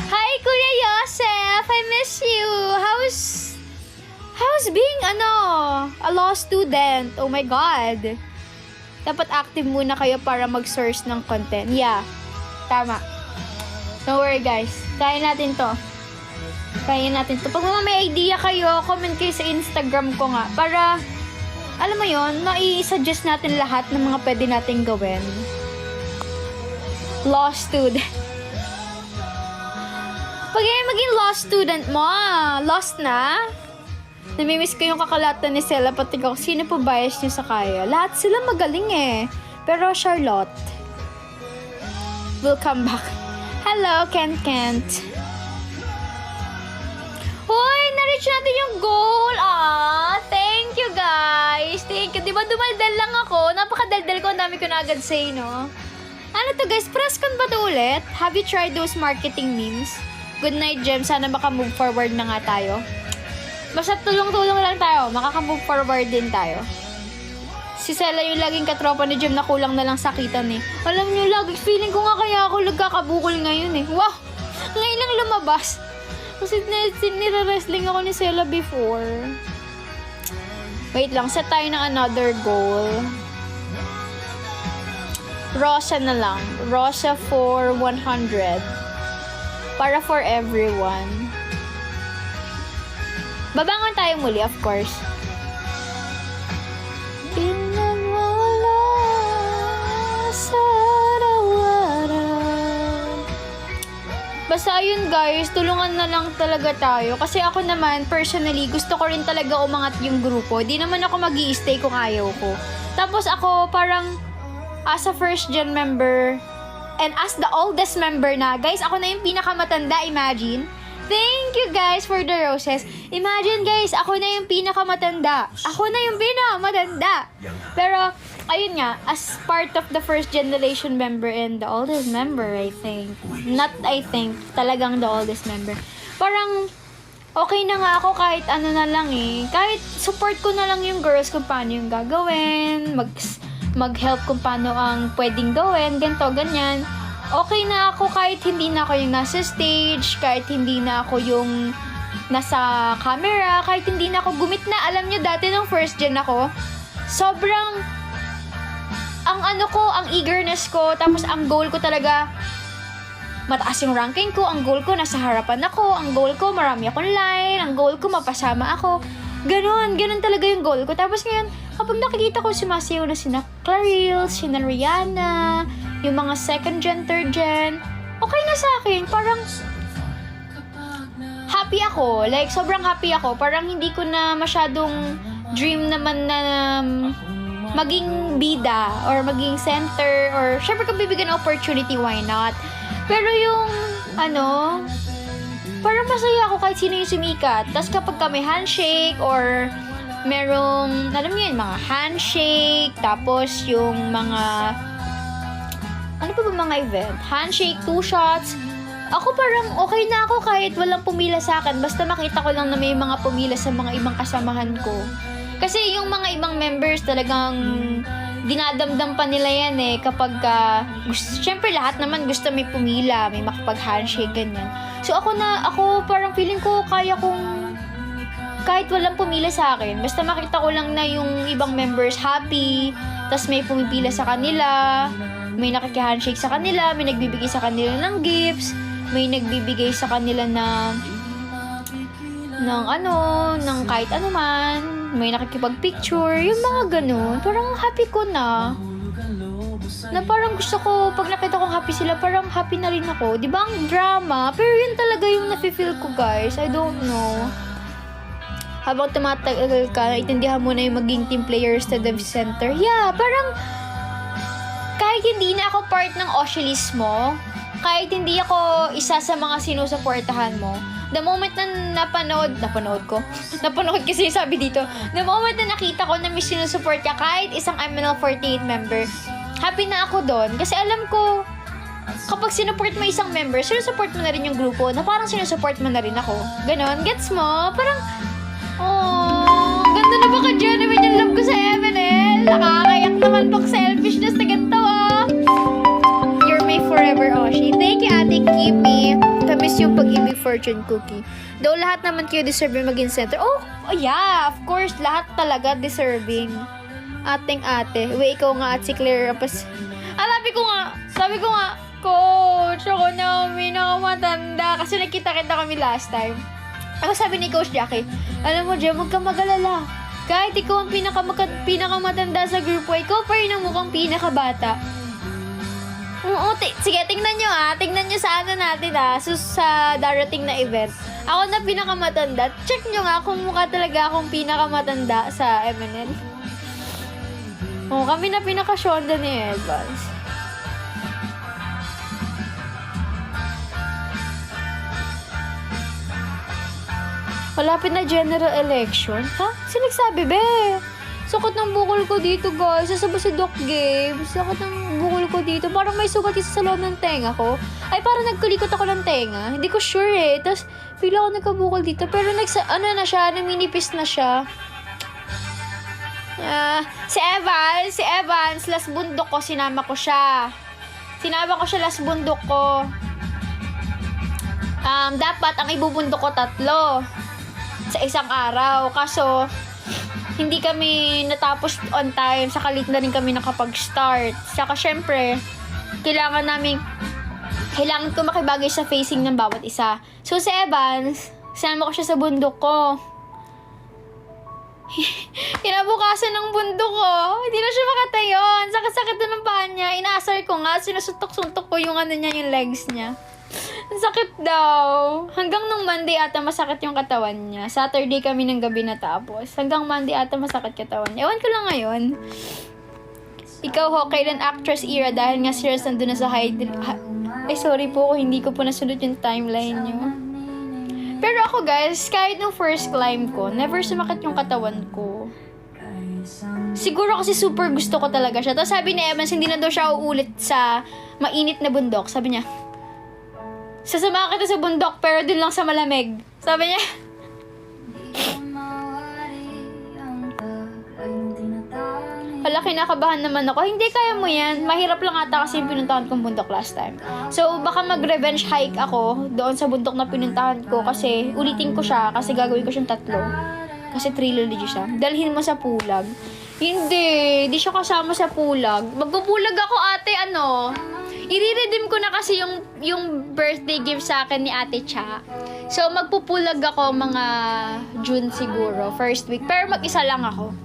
Hi, Kuya Yosef! I miss you! How's being, a law student? Oh my God! Dapat active muna kayo para mag-source ng content. Yeah, tama. Don't worry guys. Kaya natin to. Pag may idea kayo, comment kayo sa Instagram ko nga. Para, alam mo yon, i-suggest natin lahat ng mga pwede nating gawin. Law student. Pag maging law student mo, lost na. Namimiss ko yung kakalatan ni Sela, pati ko, sino po bias niyo sa kaya? Lahat sila magaling eh. Pero Charlotte will come back. Hello, Kent. Hoy, na-reach natin yung goal. Thank you guys. Thank you. Diba dumaldal lang ako? Napakadaldal ko. Ang dami ko na agad say, no? Ano to guys? Press con ba to ulit? Have you tried those marketing memes? Good night, Jem. Sana maka-move forward na nga tayo. Basta tulong-tulong lang tayo. Makaka-move forward din tayo. Si Sela yung laging katropa ni Jem na kulang na lang sakitan eh. Alam nyo, lagi feeling ko nga kaya ako nagkakabukol ngayon eh. Wow! Ngayon lang lumabas. Kasi nire-wrestling ako ni Sela before. Wait lang, set tayo ng another goal. Rosa na lang. Rosa for 100. Para for everyone. Babangon tayo muli, of course. Pinagwala sa rawaran. Basta yun guys, tulungan na lang talaga tayo. Kasi ako naman, personally, gusto ko rin talaga umangat yung grupo. Di naman ako mag-i-stay kung ayaw ko. Tapos ako parang, as a first gen member, and as the oldest member na, guys, ako na yung pinakamatanda, imagine. Thank thank you guys for the roses. Imagine guys, ako na yung pinakamatanda. Pero, ayun nga, as part of the first generation member and the oldest member, I think. Not I think, talagang the oldest member. Parang, okay na nga ako kahit ano na lang eh. Kahit support ko na lang yung girls kung paano yung gagawin, mag-help kung paano ang pwedeng gawin, ganito, ganyan. Okay na ako kahit hindi na ako yung nasa stage, kahit hindi na ako yung nasa camera, kahit hindi na ako gumit na. Alam nyo, dati nung first gen ako, sobrang, ang eagerness ko, tapos ang goal ko talaga, mataas yung ranking ko, ang goal ko, nasa harapan ako, ang goal ko, marami akong line, ang goal ko, mapasama ako. Ganun talaga yung goal ko. Tapos ngayon, kapag nakikita ko sumasayaw na sina Clarille, sina Rihanna, yung mga second gen, third gen, okay na sa akin. Parang, happy ako. Like, sobrang happy ako. Parang hindi ko na masyadong dream naman na maging bida or maging center or syempre kung bibigyan ng opportunity, why not? Pero yung, parang masaya ako kahit sino yung sumikat. Tapos kapag kami handshake or merong, alam niyo yun, mga handshake, tapos yung mga, ano pa ba mga event? Handshake, 2 shots. Ako parang okay na ako kahit walang pumila sa akin. Basta makita ko lang na may mga pumila sa mga ibang kasamahan ko. Kasi yung mga ibang members talagang dinadamdam pa nila yan eh kapag syempre lahat naman gusto may pumila, may makapag-handshake, ganyan. So ako parang feeling ko kaya kong kahit walang pumila sa akin, basta makita ko lang na yung ibang members happy, tas may pumipila sa kanila, may nakiki-handshake sa kanila, may nagbibigay sa kanila ng gifts, may nagbibigay sa kanila ng kahit ano man, may nakikipag-picture, yung mga ganun. Parang happy ko na parang gusto ko, pag nakita kong happy sila, parang happy na rin ako. Di ba ang drama? Pero yun talaga yung nafe-feel ko, guys. I don't know. Habang tumatagal ka, itindihan mo na yung maging team players to the center. Yeah, parang kahit hindi na ako part ng Oshilismo, kahit hindi ako isa sa mga sinusuportahan mo, the moment na napanood kasi sabi dito, the moment na nakita ko na may sinusupport ka kahit isang MNL48 member, happy na ako doon. Kasi alam ko, kapag sinupport mo isang member, sinusupport mo na rin yung grupo na parang sinusupport mo na rin ako. Ganon, gets mo? Parang, ganda na ba ka dyan naman yung love ko sa MNL? Nakakayak naman tong selfishness na ganito You're my forever Oshi. Thank you, Ate Kimi. Tamis yung pag-ibig fortune cookie. Though lahat naman kayo deserving maging center. Oh, yeah, of course, lahat talaga deserving. Ating ate. Uy, ikaw nga at si Claire. Sabi ko nga, Coach, ako na matanda. Kasi nakita-kita kami last time. Ako sabi ni Coach Jackie, alam mo, Jem, huwag kang mag-alala. Kahit ikaw ang pinakamatanda sa grupo, ikaw pa rin ang mukhang pinakabata. Oo, sige, tingnan nyo Tingnan nyo sa natin sa darating na event. Ako na pinakamatanda. Check nyo nga kung mukha talaga akong pinakamatanda sa MNL. Kami na pinaka-shonda ni Evans. Malapit na general election. Ha? Sino nagsabi, be? Sakit ng bukol ko dito, guys. Sasaba si Doc Games. Sakit ng bukol ko dito. Parang may sugat isa sa loob ng tenga ko. Ay, parang nagkulikot ako ng tenga. Hindi ko sure eh. Tapos, bigla ako nagkabukol dito. Pero naminipis na siya. Si Evans, last bundok ko, sinama ko siya last bundok ko. Dapat ang ibubundok ko 3 sa isang araw. Kaso, hindi kami natapos on time. Saka late na rin kami nakapag-start. Saka syempre, kailangan ko makibagay sa facing ng bawat isa. So, si Evans, sinama ko siya sa bundok ko. Kinabukasan ng bundok ko, hindi na siya makatayon. Sakit-sakit na ng paa niya. Inaasar ko nga, sinusuntok-suntok ko yung yung legs niya. Ang sakit daw. Hanggang nung Monday ata masakit yung katawan niya. Saturday kami ng gabi natapos. Hanggang Monday ata masakit katawan niya. Ewan ko lang ngayon. Ikaw ho, kailan actress era dahil nga serious nandun na sa sorry po, hindi ko po nasunod yung timeline niyo. Pero ako guys, kahit nung first climb ko, never sumakit yung katawan ko. Siguro kasi super gusto ko talaga siya. Tapos sabi ni Evans, hindi na daw siya uulit sa mainit na bundok. Sabi niya, sasama kita sa bundok pero dun lang sa malamig. Sabi niya. Hala, kinakabahan naman ako. Hindi, kaya mo yan. Mahirap lang ata kasi yung pinuntahan kong bundok last time. So, baka mag-revenge hike ako doon sa bundok na pinuntahan ko kasi ulitin ko siya kasi gagawin ko siyang 3. Kasi trilogy siya. Dalhin mo sa Pulag. Hindi siya kasama sa Pulag. Magpupulag ako, ate, i-redeem ko na kasi yung birthday gift sa akin ni Ate Cha. So, magpupulag ako mga June siguro, first week. Pero mag-isa lang ako.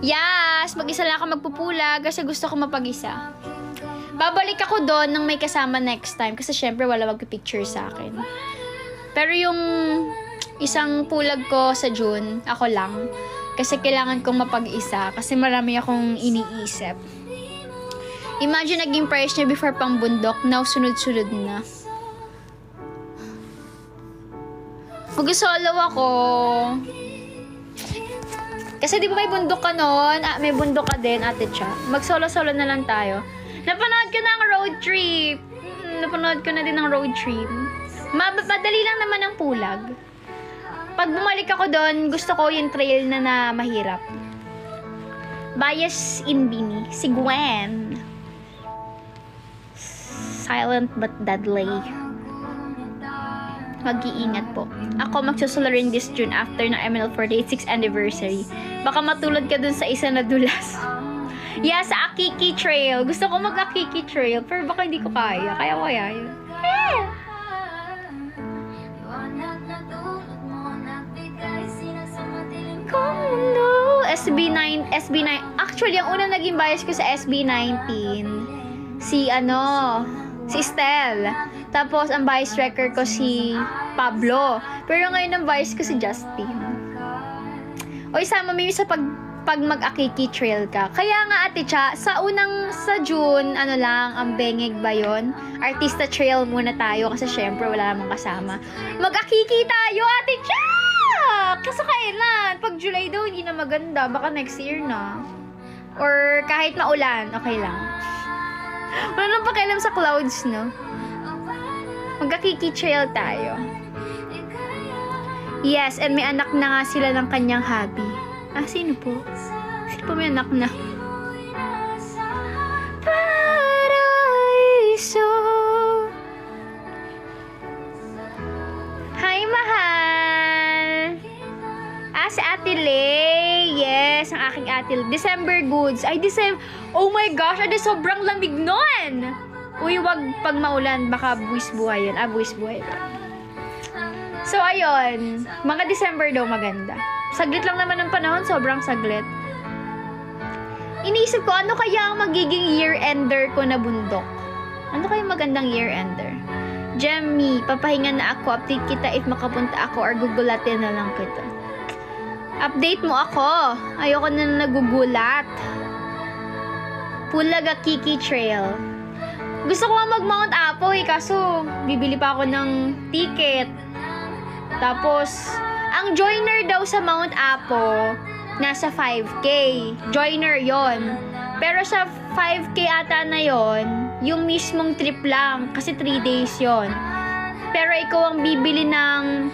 Yes! Mag-isa lang ako magpupulag kasi gusto ko mapag-isa. Babalik ako doon nang may kasama next time kasi syempre wala magpipicture sa akin. Pero yung isang pulag ko sa June, ako lang. Kasi kailangan kong mapag-isa kasi marami akong iniisip. Imagine naging price niya before pang bundok, now sunod-sunod na. Mag-solo ako. Kasi di ba may bundok ka nun? May bundok ka din, Ate Cha. Mag-solo-solo na lang tayo. Napanood ko na ang road trip. Napanood ko na din ang road trip. Madali lang naman ang pulag. Pag bumalik ako doon, gusto ko yung trail na mahirap. Bias in Bini. Si Gwen. Silent but deadly. Mag-iingat po. Ako magsusolo rin this June after ng ML 48 6th anniversary. Baka matulad ka dun sa isa na dulas. Yeah, sa Akiki Trail. Gusto ko mag-Akiki Trail, pero baka hindi ko kaya. Kaya ko kaya yun. SB9. Actually, ang unang naging bias ko sa SB19, si Estel. Tapos, ang vice wrecker ko si Pablo. Pero ngayon, ang vice ko si Justin. O, isama mo yun sa pag mag-Akiki Trail ka. Kaya nga, Ate Cha, sa June, ang Bengeg ba yun? Artista Trail muna tayo kasi syempre wala namang kasama. Mag-Akiki tayo, Ate Cha! Kaso kailan? Pag July daw, hindi na maganda. Baka next year na. Or kahit maulan, okay lang. Wala nang pakialam sa clouds, no? Mag-Akiki Trail tayo. Yes, and may anak na nga sila ng kanyang hubby. Sino po? Sino po may anak na? Paraiso. Hi, mahal. Si Ate Lay. Yes, ang aking Ate Lay. December goods. Oh my gosh, sobrang lamig nun. Uy, wag pag maulan, baka buwis buhay yun. Buwis buhay lang. So, ayun. Mga December daw maganda. Saglit lang naman ng panahon, sobrang saglit. Iniisip ko, ano kaya ang magiging year-ender ko na bundok? Ano kaya magandang year-ender? Jemmy, papahinga na ako. Update kita if makapunta ako or gugulatin na lang kita. Update mo ako. Ayoko na nagugulat. Pulag Akiki Trail. Gusto ko nga mag-Mount Apo kaso bibili pa ako ng ticket. Tapos, ang joiner daw sa Mount Apo, nasa 5K. Joiner yon. Pero sa 5K ata na yon, yung mismong trip lang. Kasi 3 days yon. Pero ikaw ang bibili ng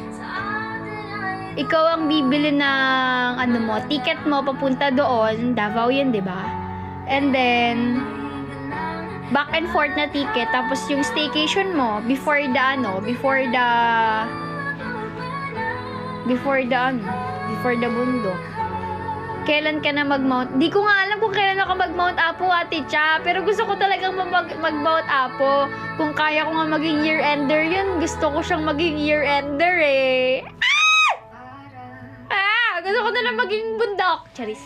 ticket mo papunta doon. Davao yun, di ba? And then, back and forth na ticket. Tapos yung staycation mo, before the bundok. Kailan ka na mag-Mount? Di ko nga alam kung kailan ako mag-Mount Apo, Ate Cha. Pero gusto ko talagang mag-Mount Apo. Kung kaya ko nga maging year-ender yun, gusto ko siyang maging year-ender eh. Gusto ko na lang maging bundok. Charis.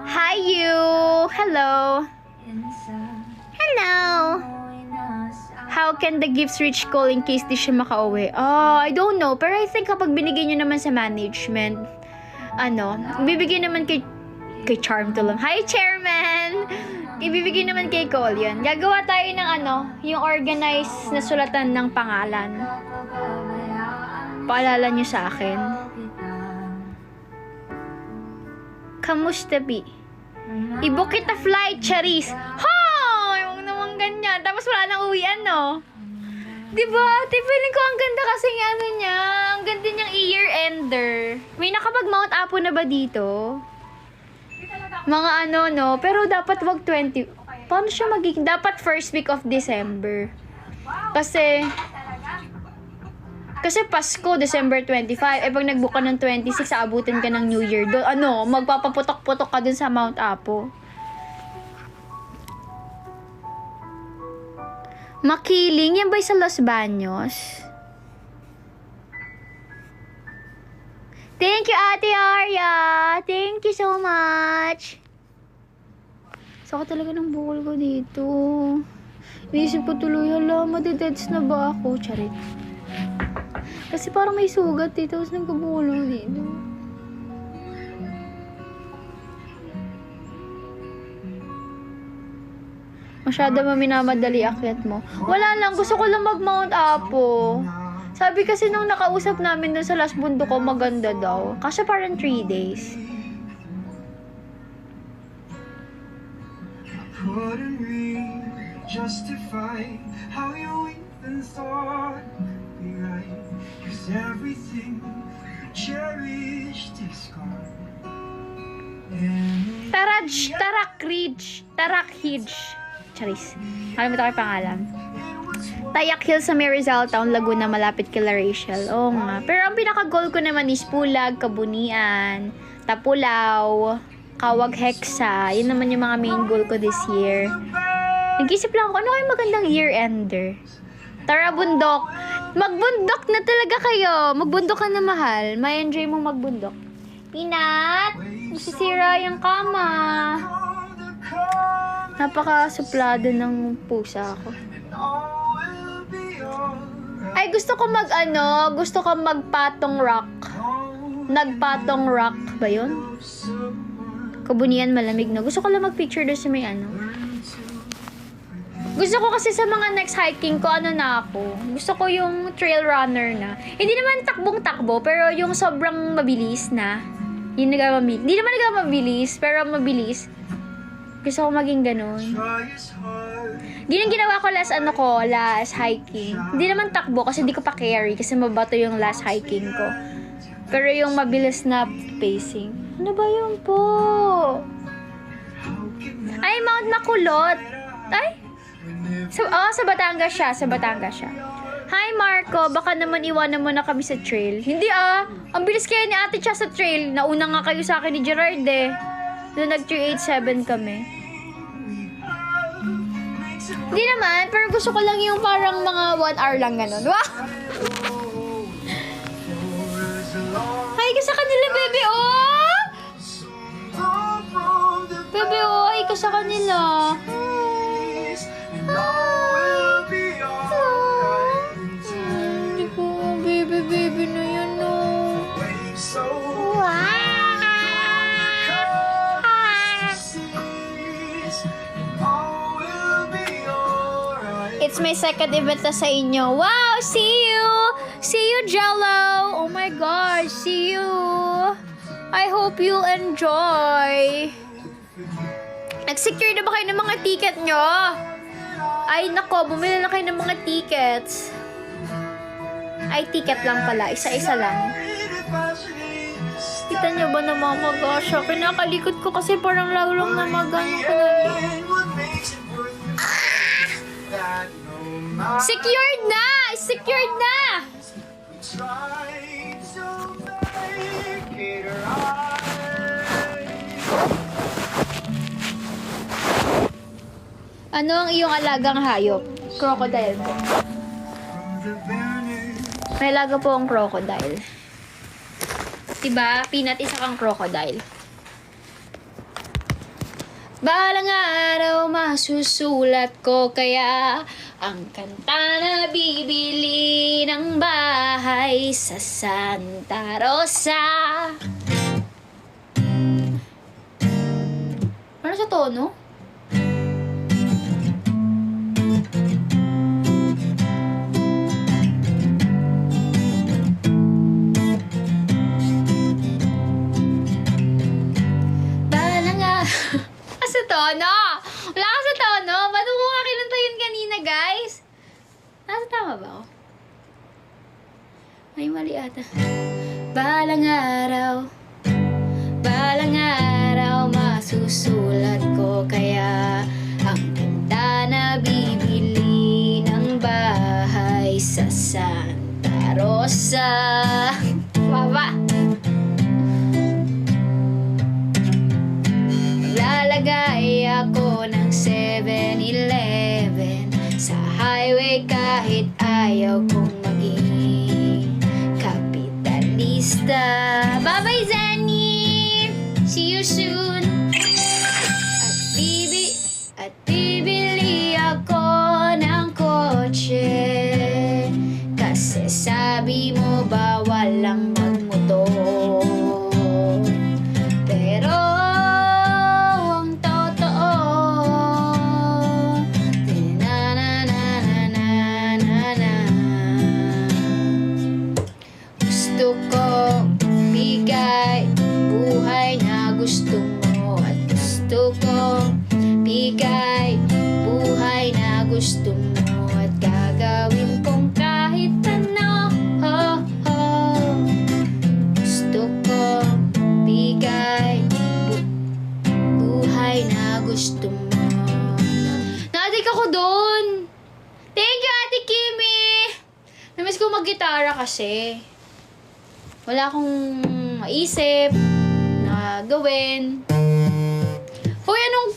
Hi you! Hello! Hello! How can the gifts reach Cole in case di siya makauwi? I don't know. Pero I think kapag binigay nyo naman sa management, ibibigay naman kay Charm to lang. Hi, Chairman! Ibibigay naman kay Cole yun. Gagawa tayo ng yung organized na sulatan ng pangalan. paalala niyo sa akin. Kamusta, Bi? I-book kita flight, Charis. Hoy! Huwag naman ganyan. Tapos wala nang uwian, no? Diba? Feeling ko ang ganda kasi ng ano niya. Ang ganda niyang year-ender. May nakapag-Mount Apo na ba dito? Mga ano, no? Pero dapat wag 20. Paano siya magiging? Dapat first week of December. Kasi Pasko, December 25. Eh, pag nag-book ka ng 26, aabutin ka ng New Year. Magpapaputok-putok ka dun sa Mount Apo. Makiling? Yan ba sa Los Baños? Thank you, Ate Arya! Thank you so much! Saka talaga ng bukol ko dito. Inisip ko tuloy, hala, madededs na ba ako? Charit. Kasi parang may sugat dito, tapos nagkabulo dito. Masyado minamadali akyat mo. Wala lang, gusto ko lang mag-Mount Apo. Sabi kasi nung nakausap namin dun sa last bundok ko, maganda daw. Kasi parang 3 days. Couldn't really justify how you even thought me right. 'Cause everything you cherished is gone. Tarak-Hidge. Charis. Alam mo ito kayo pangalan. Tayak Hill sa may Rizal Town, Laguna, malapit kila Rachel. Oo nga. Pero ang pinaka-goal ko naman is Pulag, Kabunian, Tapulaw, Kawag Hexa. Yun naman yung mga main goal ko this year. Nag-isip lang ako, ano kayo magandang year-ender? Tara, bundok. Magbundok na talaga kayo. Magbundok ka na, mahal. May enjoy mo magbundok. Pinat! Masisira yung kama. Napaka-suplado ng pusa ako. Ay, gusto ko magpatong rock. Nagpatong rock ba yun? Kabunian, malamig na. Gusto ko lang mag-picture doon sa may ano. Gusto ko kasi sa mga next hiking ko, na ako. Gusto ko yung trail runner na. Hindi naman takbong-takbo, pero yung sobrang mabilis na. Hindi naman nagmamabilis, pero mabilis. Gusto ko maging ganun. Yun yung ginawa ko last hiking. Hindi naman takbo kasi hindi ko pa carry kasi mabato yung last hiking ko. Pero yung mabilis na pacing. Ano ba yun po? Ay, Mount Makulot. Ay? Sa Batangas siya. Hi, Marco. Baka naman iwanan mo na kami sa trail. Hindi Ang bilis kaya ni ate siya sa trail. Nauna nga kayo sa akin ni Gerard eh. Noong nag-387 kami. Hindi naman, pero gusto ko lang yung parang mga 1 hour lang ganun. Wow! Hi ka sa kanila, bebe, oh! Bebe, oh, hi ka sa kanila. Hindi ko, bebe na yan, oh. Wow! It's my second event na sa inyo. Wow! See you! See you, Jello! Oh my gosh! See you! I hope you'll enjoy! Nag-secure na ba kayo ng mga ticket nyo? Ay, nako, bumili na kayo ng mga tickets. Ay, ticket lang pala. Isa-isa lang. Kita nyo ba na mamaga siya? Kinakalikot ko kasi parang lalong na magano ko na. Secured na! Secured na! Ano ang iyong alagang hayop? Crocodile po. May alaga po ang crocodile. Diba? Peanut, isa kang crocodile. Balang araw masusulat ko kaya ang kanta na bibili ng bahay sa Santa Rosa. Ano sa tono? tono! Wala ka sa tono! Ba't mo nga kinanta yun kanina, guys? Nasa tama ba ako? May mali ata. Balang araw, masusulat ko kaya ang kanta na bibili ng bahay sa Santa Rosa. Baba! Lalagay ako ng 7-Eleven sa highway kahit ayaw kong maging kapitalista. Bye-bye, Zanny! See you soon! At bibili ako ng kotse kasi sabi mo bawal lang magmotor. Pero ang totoo, na-na-na-na-na-na, gusto ko bigay buhay na gusto mo at gusto ko bigay buhay na gusto mo at gagawin kong kahit ano. Gusto ko bigay buhay na gusto mo. Naadik ako doon. Thank you, Ate Kimi. Namiss ko mag-gitara kasi wala akong maisip na gawin. Hoy, anong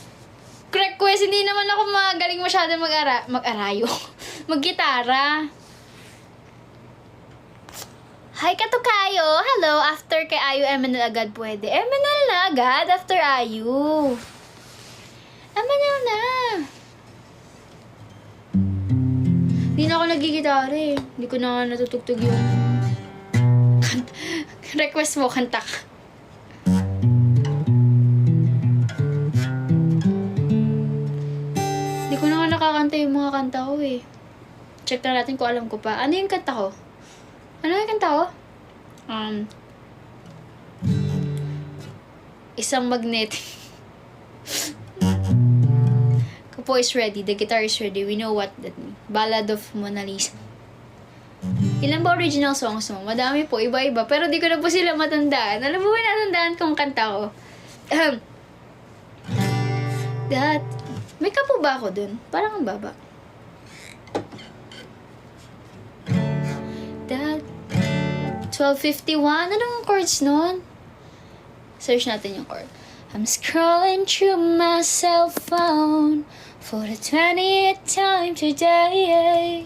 request? Hindi naman ako magaling masyado mag-arayo. Mag-gitara. Hi, Katukayo. Hello. After kay Ayu, MNL agad pwede. MNL na agad after Ayu. MNL na. Hindi na ako nagigitara eh. Hindi ko na natutugtog yung request mo, kanta ka. Hindi ko na nga nakakanta yung mga kanta ko eh. Check na natin kung alam ko pa. Ano yung kanta ko? Ano yung kanta ko? Isang magnetic. Kapo is ready. The guitar is ready. We know what that means. Ballad of Mona Lisa. Ilan ba original songs mo? Madami po, iba-iba. Pero di ko na po sila matandaan. Alam mo ba natandaan kong kanta ko? May kapo ba ako dun? Parang ang baba. That 12:51? Anong chords nun? Search natin yung chord. I'm scrolling through my cell phone for the 20th time today.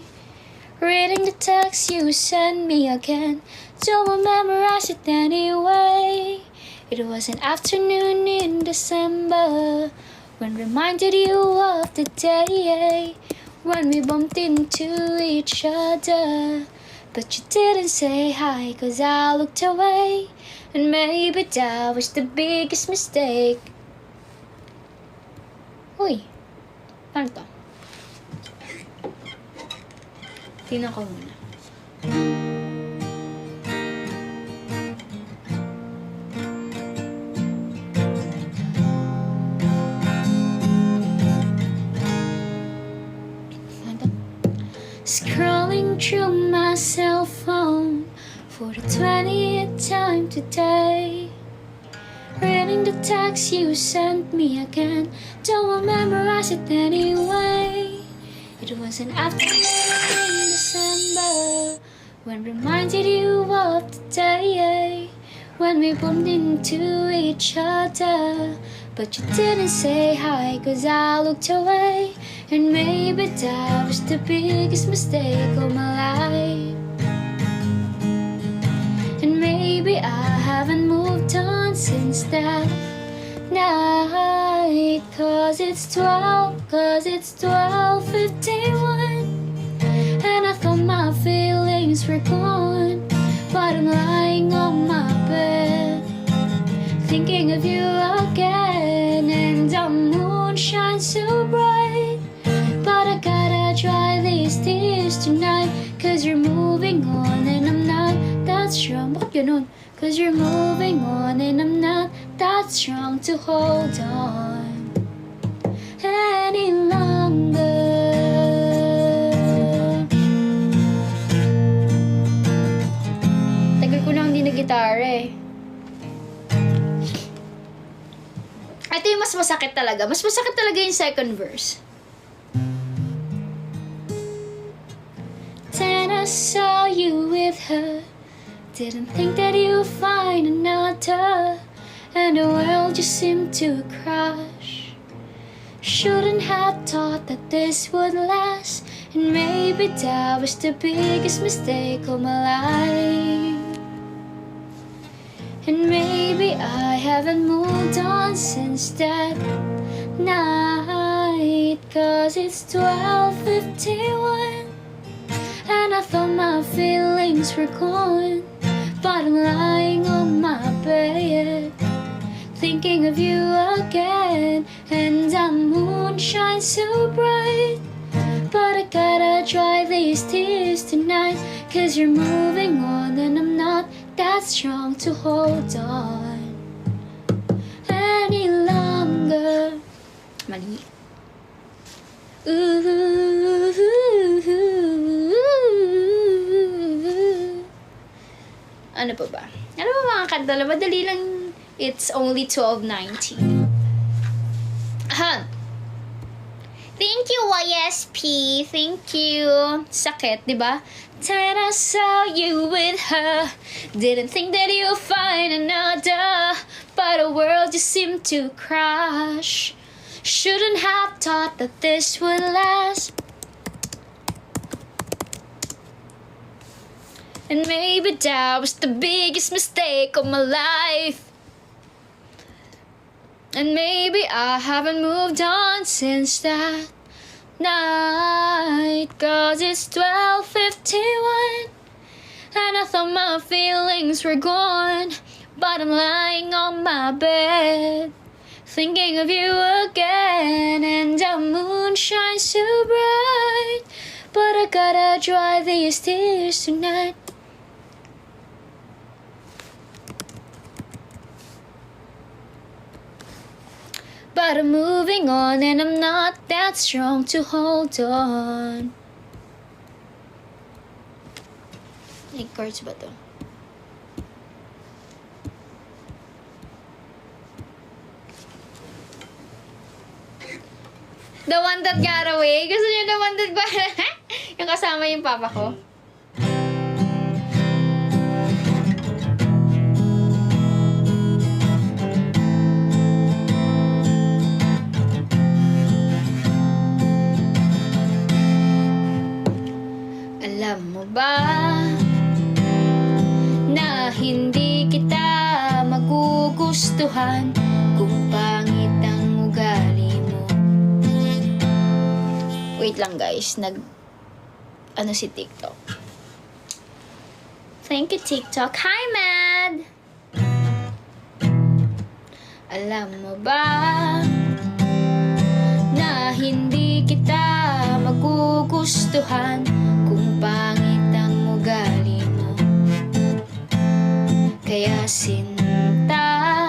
Reading the text you sent me again. Don't memorize it anyway. It was an afternoon in December when reminded you of the day when we bumped into each other. But you didn't say hi cause I looked away. And maybe that was the biggest mistake. Uy, ano to? Tingnan ko muna. Scrolling through my cell phone for the 20th time today. Reading the text you sent me again. Don't memorize it anyway. It was an afternoon in December when reminded you of the day when we bumped into each other. But you didn't say hi cause I looked away. And maybe that was the biggest mistake of my life. And maybe I haven't moved on since that night. Cause it's 12:51. And I thought my feelings were gone, but I'm lying on my bed thinking of you again. And the moon shines so bright, but I gotta dry these tears tonight. Cause you're moving on and I'm not that strong. Bakit ganun? Cause you're moving on and I'm not that strong to hold on. any longer. Tagal ko na hindi nag-gitara eh. Ito yung mas masakit talaga. Mas masakit talaga yung second verse. Then I saw you with her. Didn't think that you'd find another. And the world just seemed to crash. Shouldn't have thought that this would last. And maybe that was the biggest mistake of my life. And maybe I haven't moved on since that night. Cause it's 12:51 and I thought my feelings were gone. But I'm lying on my bed thinking of you again. And the moon shines so bright, but I gotta dry these tears tonight. Cause you're moving on and I'm not that strong to hold on any longer. Mali. Ooh. Ano pa ba? Ano ba mga kanta? Madali lang. It's only 12:19. Aha. Thank you, YSP. Thank you. Sakit, di ba? Then I saw you with her. Didn't think that you'd find another. But the world just seemed to crash. Shouldn't have thought that this would last. And maybe that was the biggest mistake of my life. And maybe I haven't moved on since that night. Cause it's 12:51 and I thought my feelings were gone. But I'm lying on my bed thinking of you again. And the moon shines so bright, but I gotta dry these tears tonight. But I'm moving on and I'm not that strong to hold on. May chords ba to? The One That Got Away? Gusto niyo The One That Got Away? Yung kasama yung papa ko. Alam mo ba na hindi kita magugustuhan kung pangit ang ugali mo? Wait lang guys, ano si TikTok? Thank you TikTok. Hi Mad! Alam mo ba na hindi kita magugustuhan kung pangit ang ugali mo? Kaya sinta,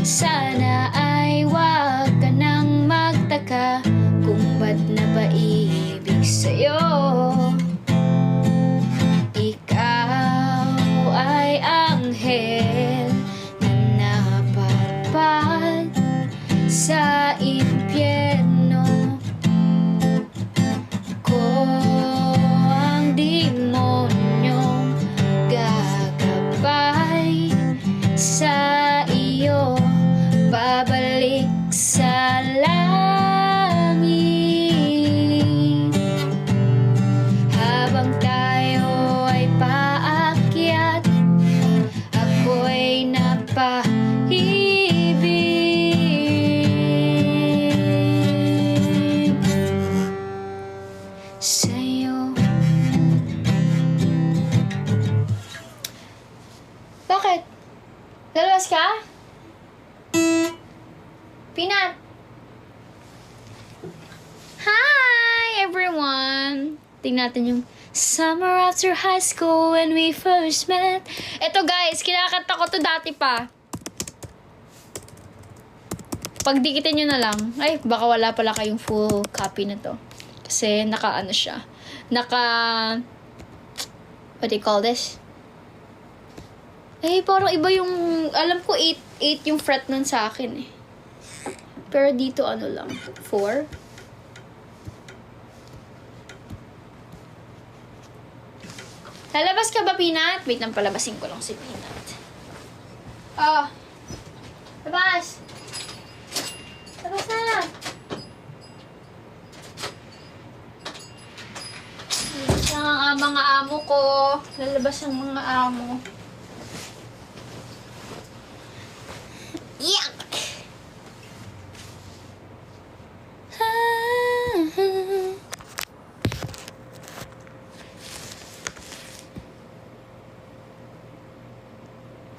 sana ay wag ka nang magtaka kung ba't napaibig sa'yo. Ikaw ay anghel na napapad sa impyerno. Ko ang demonyong gagabay sa iyo, babalik sa langit habang tayo ay paakyat. Ako'y napaibig sa'yo. Bakit? Lalabas ka? Peanut! Hi, everyone! Tingnan natin yung Summer After High School when we first met. Ito guys, kinakanta ko to dati pa. Pagdikitin nyo na lang. Ay, baka wala pala kayong full copy na to. Kasi naka-ano siya. What do you call this? Eh, parang iba yung, alam ko 8 yung fret nun sa akin eh. Pero dito ano lang, 4. Lalabas ka ba, Peanut? Wait lang, palabasin ko lang si Peanut. Oh. Labas! Labas na! Lalabas ang mga amo ko. Lalabas ang mga amo. Yuck!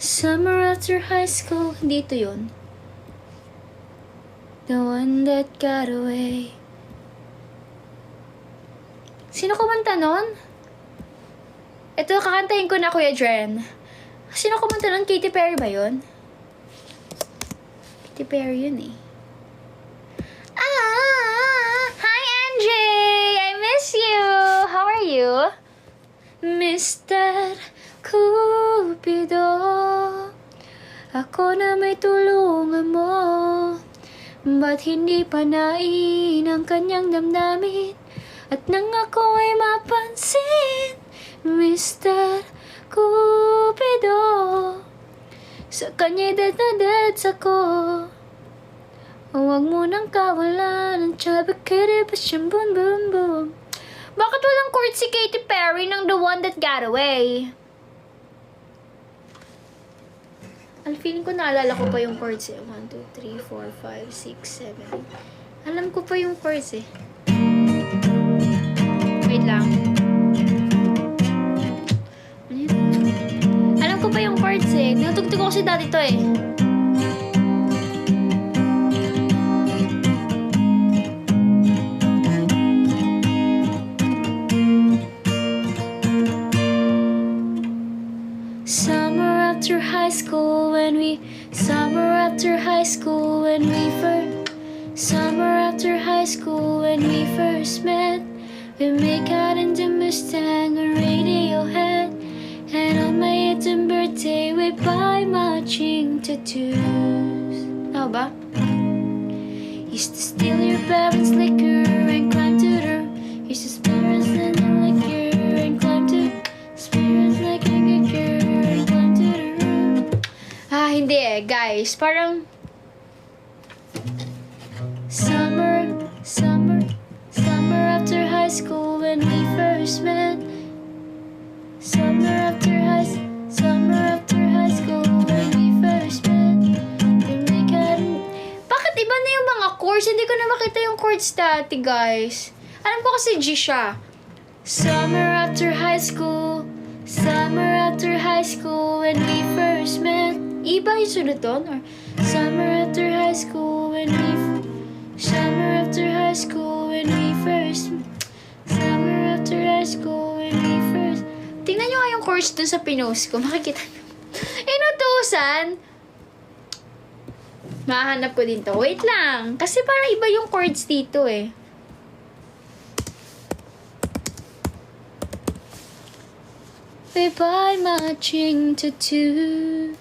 Summer after high school, dito yun. The one that got away. Sino kumanta nun? Ito, kakantahin ko na, Kuya Dren. Sino kumanta nun? Katy Perry ba yun? Katy Perry yun eh. Hi Angie! I miss you! How are you? Mr. Cupido, ako na may tulungan mo. Ba't hindi panain ang kanyang damdamin? At nang ako ay mapansin, Mr. Cupido, sa kanya'y dead ako. Huwag mo nang kawalan ang chabakere pa siyang boom boom boom. Bakit walang chord si Katy Perry ng The One That Got Away? Feeling ko naalala ko pa yung chords eh. 1, 2, 3, 4, 5, 6, 7. Alam ko pa yung chords eh. Wait lang. Ano yun? Alam ko pa yung chords eh. Tinutugtog ko kasi dati to eh. Summer after high school when we first met. We make out in the Mustang on Radiohead, and on my 18th birthday we buy matching tattoos. Ano ba? Used to steal your parents' liquor and climb to the used to spirits in the liquor and climb to spirits like a liquor and climb to the room. Hindi eh, guys. Parang Summer after high school when we first met. Summer after high school when we first met. Bakit iba na yung mga chords? Hindi ko na makita yung chords dati, guys. Alam ko kasi G siya. Summer after high school when we first met. Iba yung sunod doon? Or summer after high school when we first tingnan nyo nga yung chords dun sa pinost ko. Makikita nyo. Inutusan. Mahanap ko din to. Wait lang. Kasi parang iba yung chords dito eh. We buy matching tattoos.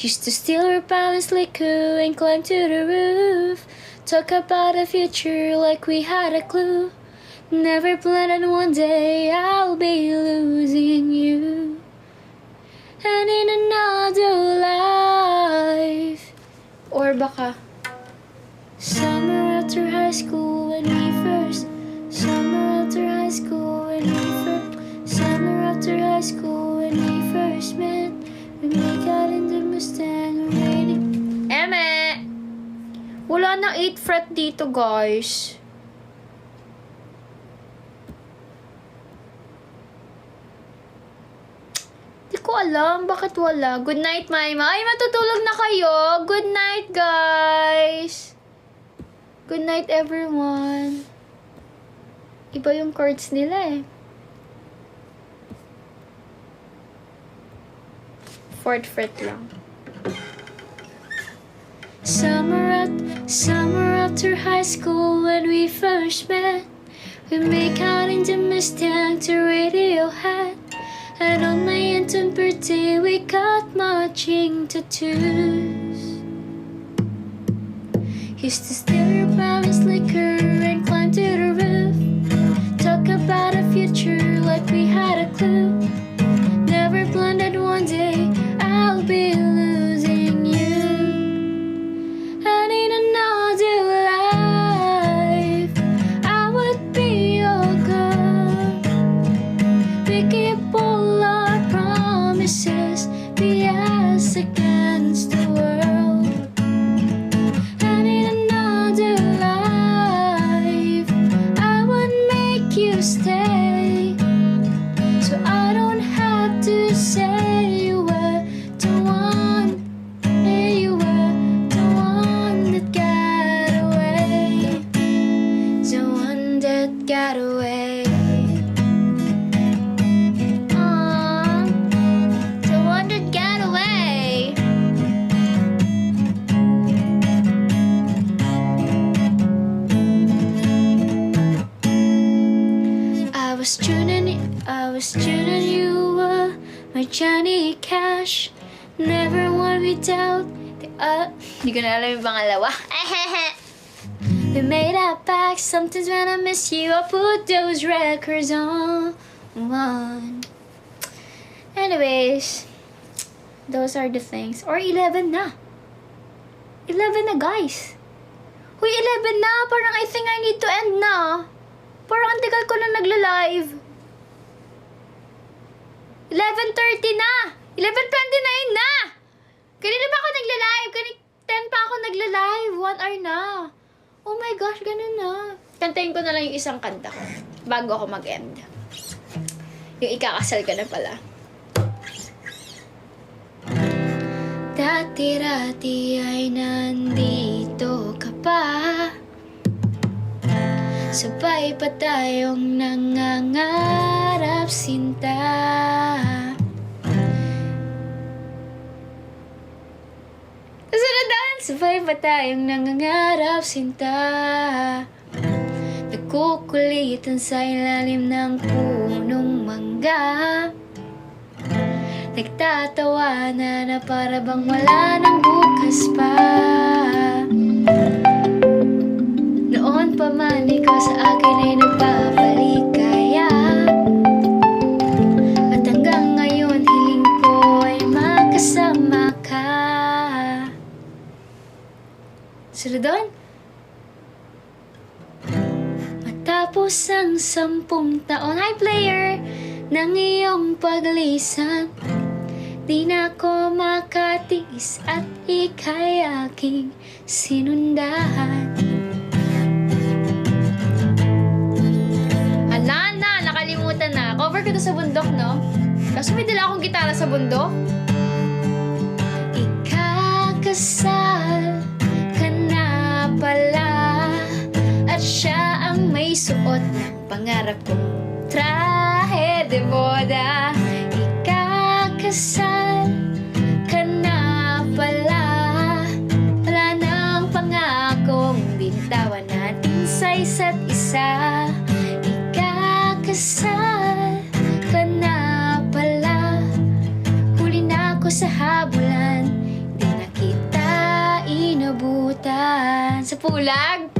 Used to steal her parents' liquor and climb to the roof. Talk about the future like we had a clue. Never planned on one day I'll be losing you. And in another life. Or baka Summer after high school when we first met. We make out in the Mustang radio. Eme! Wala nang 8 fret dito, guys. Di ko alam bakit wala. Good night, Maima. Ay, matutulog na kayo. Good night, guys. Good night, everyone. Iba yung chords nila eh. 4th fret lang. Summer after high school when we first met, we make out in the Mustang to Radiohead. And on my intern birthday, we got matching tattoos. Used to steal your parents' liquor and climb to the roof. Talk about a future like we had a clue. Never planned that one day I'll be losing you. And in another life, I would be your girl. We keep all our promises, be us against the world. And in another life, I would make you stay, so I don't have to say you were the one, you were the one that got away, the one that got away. The one that got away. I was tuning you were my Johnny Cash. Never one without the Hindi ko na alam yung pangalawa. We made our back. Sometimes when I miss you, I put those records on. Anyways, those are the things. Or 11 na. 11 na, guys. Huy, 11 na. Parang I think I need to end na. Parang ang tagal ko na nagla-live. 11:30 na. 11:29 na. Kanina pa ako nagla-live. Kanina 10 pa ako nagla-live. 1 hour na. Oh my gosh, ganun na. Kantayin ko na lang yung isang kanta ko bago ako mag-end. Yung ikakasal ka na pala. Dati-dati ay nandito ka pa. Sabay pa tayong nangangarap, sinta. Kasunod, sabay pa tayong nangangarap, sinta. Nagkukulitan sa ilalim ng punong mangga. Nagtatawanan na para bang wala ng bukas pa. Noon pa man ikaw sa akin ay nagbabalik kaya. At hanggang ngayon hiling ko ay makasama ka. Sunod doon. Matapos ang 10 taon, hi player, ng iyong paglisan, di na ako makatiis at ika'y aking sinundahan. Nakalimutan na. Cover ko to sa bundok, no? Kaso may dala akong gitara sa bundok. Ikakasal ka na pala, at siya ang may suot ng pangarap kong trahe de boda. Ikakasal ka na pala, wala nang pangakong binitawan natin sa isa't isa. Kasal ka na pala, huli na ako sa habulan, di na kita inabutan. Sa pulag,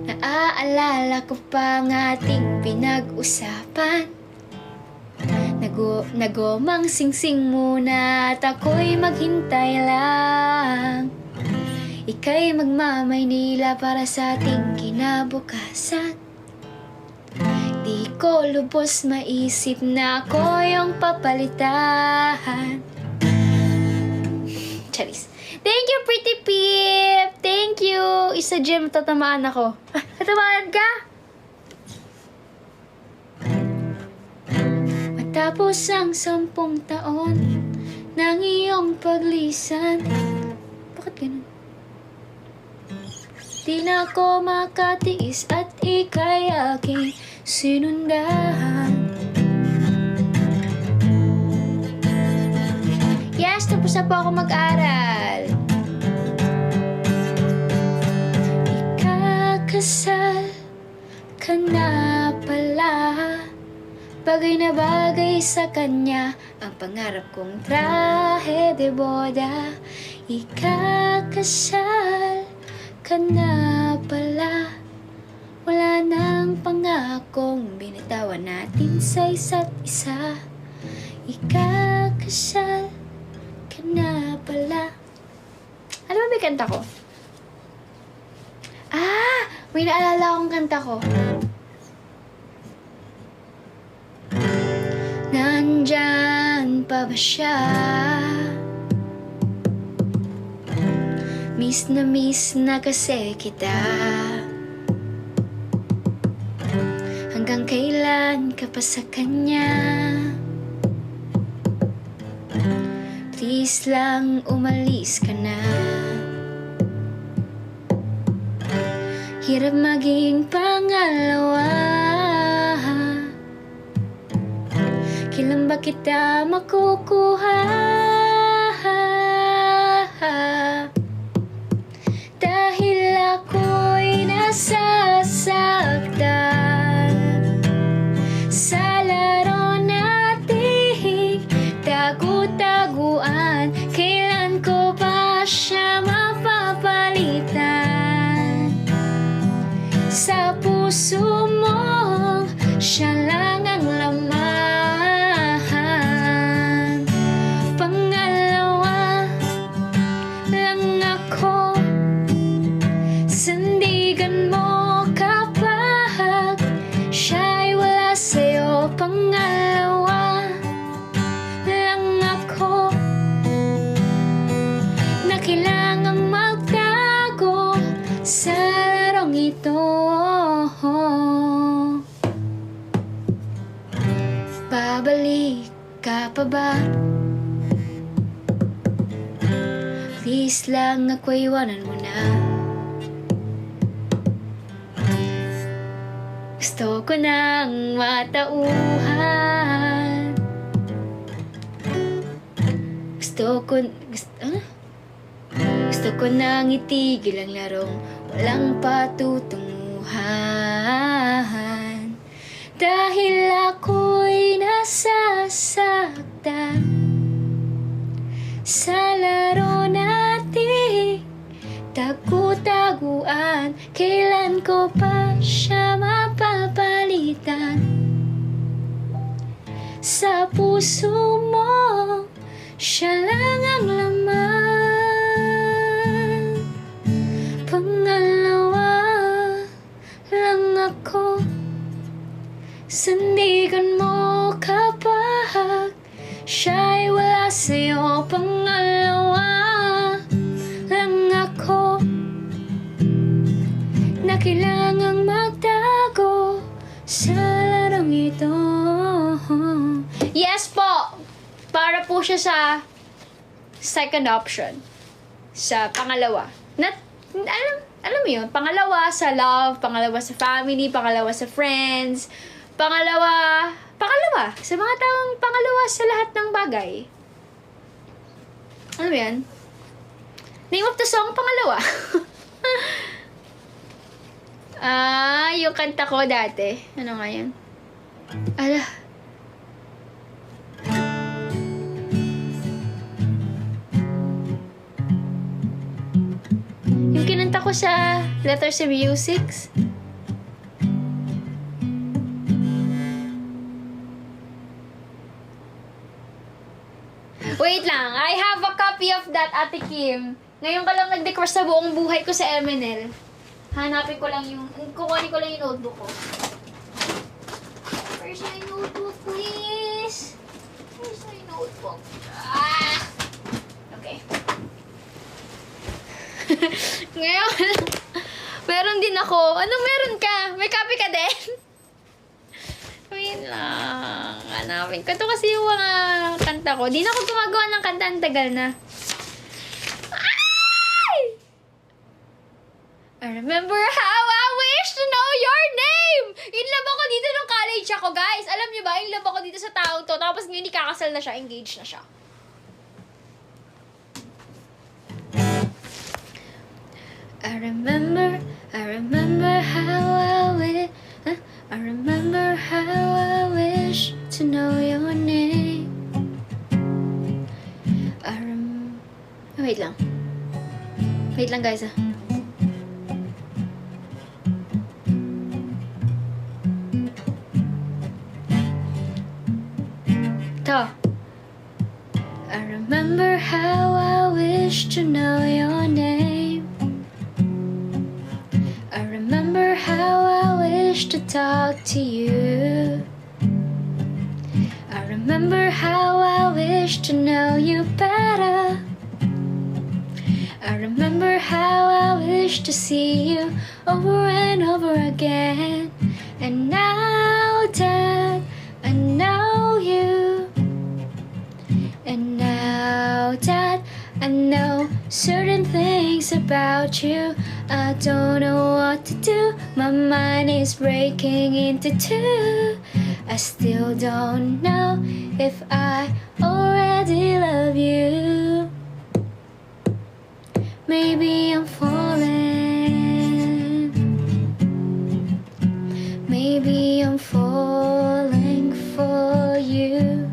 naaalala ko pa ang ating pinag-usapan. Nagomang singsing muna at ako'y maghintay lang. Ika'y magmamaynila para sa ating kinabukasan. Di ko lubos maisip na ako yung papalitan. Charis. Thank you, Pretty Pip! Thank you! Isa gym, tatamaan ako. Tatamaan ka? Matapos ang 10 taon ng iyong paglisan. Bakit ganun? Di na ako makatiis at ika'y aking sinundahan. Yes, tapos na po ako mag-aral. Ikakasal ka na pala. Bagay na bagay sa kanya ang pangarap kong trahe de boda. Ikakasal ka na pala. Wala nang pangakong binitawan natin sa isa't isa. Ikakasal ka na pala. Ano ba may kanta ko? May naalala akong kanta ko. Nandyan pa ba siya? Miss na kasi kita. Hanggang kailan ka pa sa kanya? Please lang umalis ka na. Hirap maging pangalawa. Kailan ba kita makukuha? Dahil ako'y nasasaktan sa laro nating tagu-taguan. Kailan ko ba siya mapapalitan? Sa puso mo, siya lang ang laman. Pangalawa lang ako. Sandigan mo kapag siya'y wala sa'yo. Pangalawa lang ako na kailangang magtago sa larong ito. Babalik ka pa ba? Please lang ako iwanan mo na. Gusto ko nang matauhan. Gusto ko nang itigil ang larong walang patutunguhan. Dahil ako'y nasasaktan sa laro nating tagu-taguan. Kailan ko pa siya mapapalitan? Sa puso mo, siya lang ang laman. Pangalawa lang ako. Sandigan mo kapag siya'y wala sa'yo. Pangalawa lang ako na kailangang magtago sa larong ito. Yes po! Para po siya sa second option. Sa pangalawa. Alam mo yun, pangalawa sa love, pangalawa sa family, pangalawa sa friends, pangalawa sa mga taong pangalawa sa lahat ng bagay. Ano mo yan? Name of the song, pangalawa. Yung kanta ko dati. Ano nga yan? Yung kinanta ko sa Letters and Musics. Wait lang, I have a copy of that, Ate Kim. Ngayon ka lang nag-request sa buong buhay ko sa MNL. Hanapin ko lang kukunin ko lang yung notebook ko. Where's my notebook, please? Where's my notebook? Okay. Ngayon, meron din ako. Anong meron ka? May copy ka din? Wait lang. Hanapin ko. Ito kasi yung mga kanta ko. Di na ako gumagawa ng kanta. Ang tagal na. Ay! I remember how I wish to know your name! In love ako dito nung college ako, guys. Alam niyo ba? In love ako dito sa taong to. Tapos ngayon ikakasal na siya. Engaged na siya. I remember how I remember how I wish to know your name. Wait lang. Wait lang guys To. I remember how I wish to know your name. I remember how I wish to talk to you. I remember how I wish to know you better. I remember how I wish to see you over and over again. And now that I know you, and now that I know certain things about you, I don't know what to do. My mind is breaking into two. I still don't know if I already love you. Maybe I'm falling. Maybe I'm falling for you.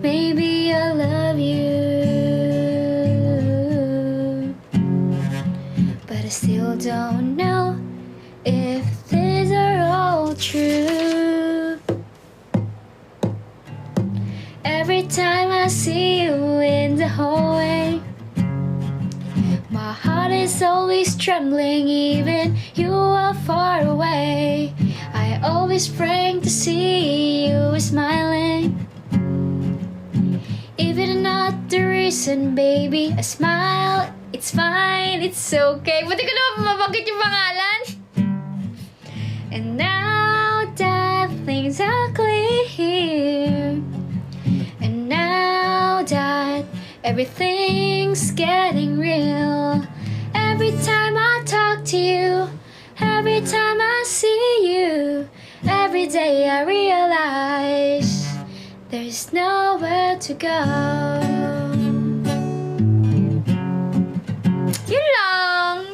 Maybe I love you, but I still don't know if these are all true. Every time I see you in the hallway, my heart is always trembling, even you are far away. I always praying to see you smiling. Even not the reason, baby, I smile. It's fine, it's okay. Buti ko naman mabanggit yung pangalan. And now that things are clear, and now that everything's getting real, every time I talk to you, every time I see you, every day I realize there's nowhere to go. Yun lang.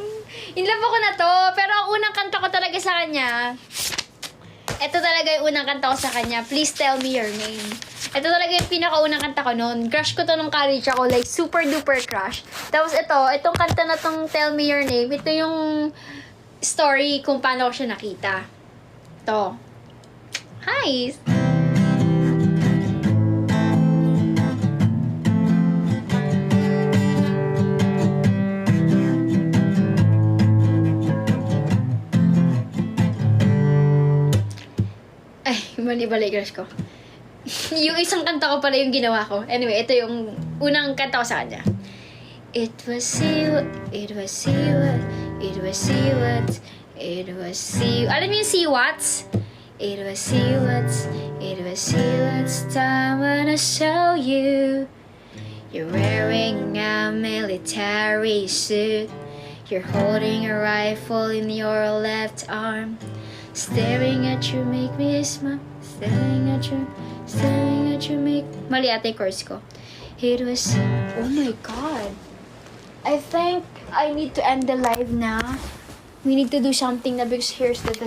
In love ako na to. Pero ang unang kanta ko talaga sa kanya, ito talaga yung unang kanta ko sa kanya. Please Tell Me Your Name. Ito talaga yung pinakaunang kanta ko noon. Crush ko to nung college ako. Like, super duper crush. Tapos itong kanta na tong Tell Me Your Name, ito yung story kung paano ko siya nakita. Ito. Hi! Ay, mali crush ko. Yung isang kanta ko pala yung ginawa ko. Anyway, ito yung unang kanta ko sa kanya. It was you, it was you, it was you, it was you. Alam mo yung see what's? It was you, it was you, it's time when I show you. You're wearing a military suit. You're holding a rifle in your left arm. Staring at you make me smile. Staring at you make... Mali ate yung chorus ko. It was... Oh my God. I think I need to end the live na. We need to do something na because here's the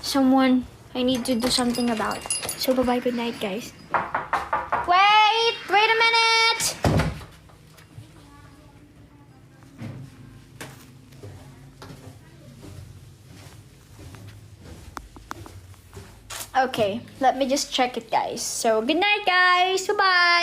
someone I need to do something about. So bye-bye, good night guys. Wait a minute! Okay, let me just check it, guys. So, good night, guys. Bye-bye.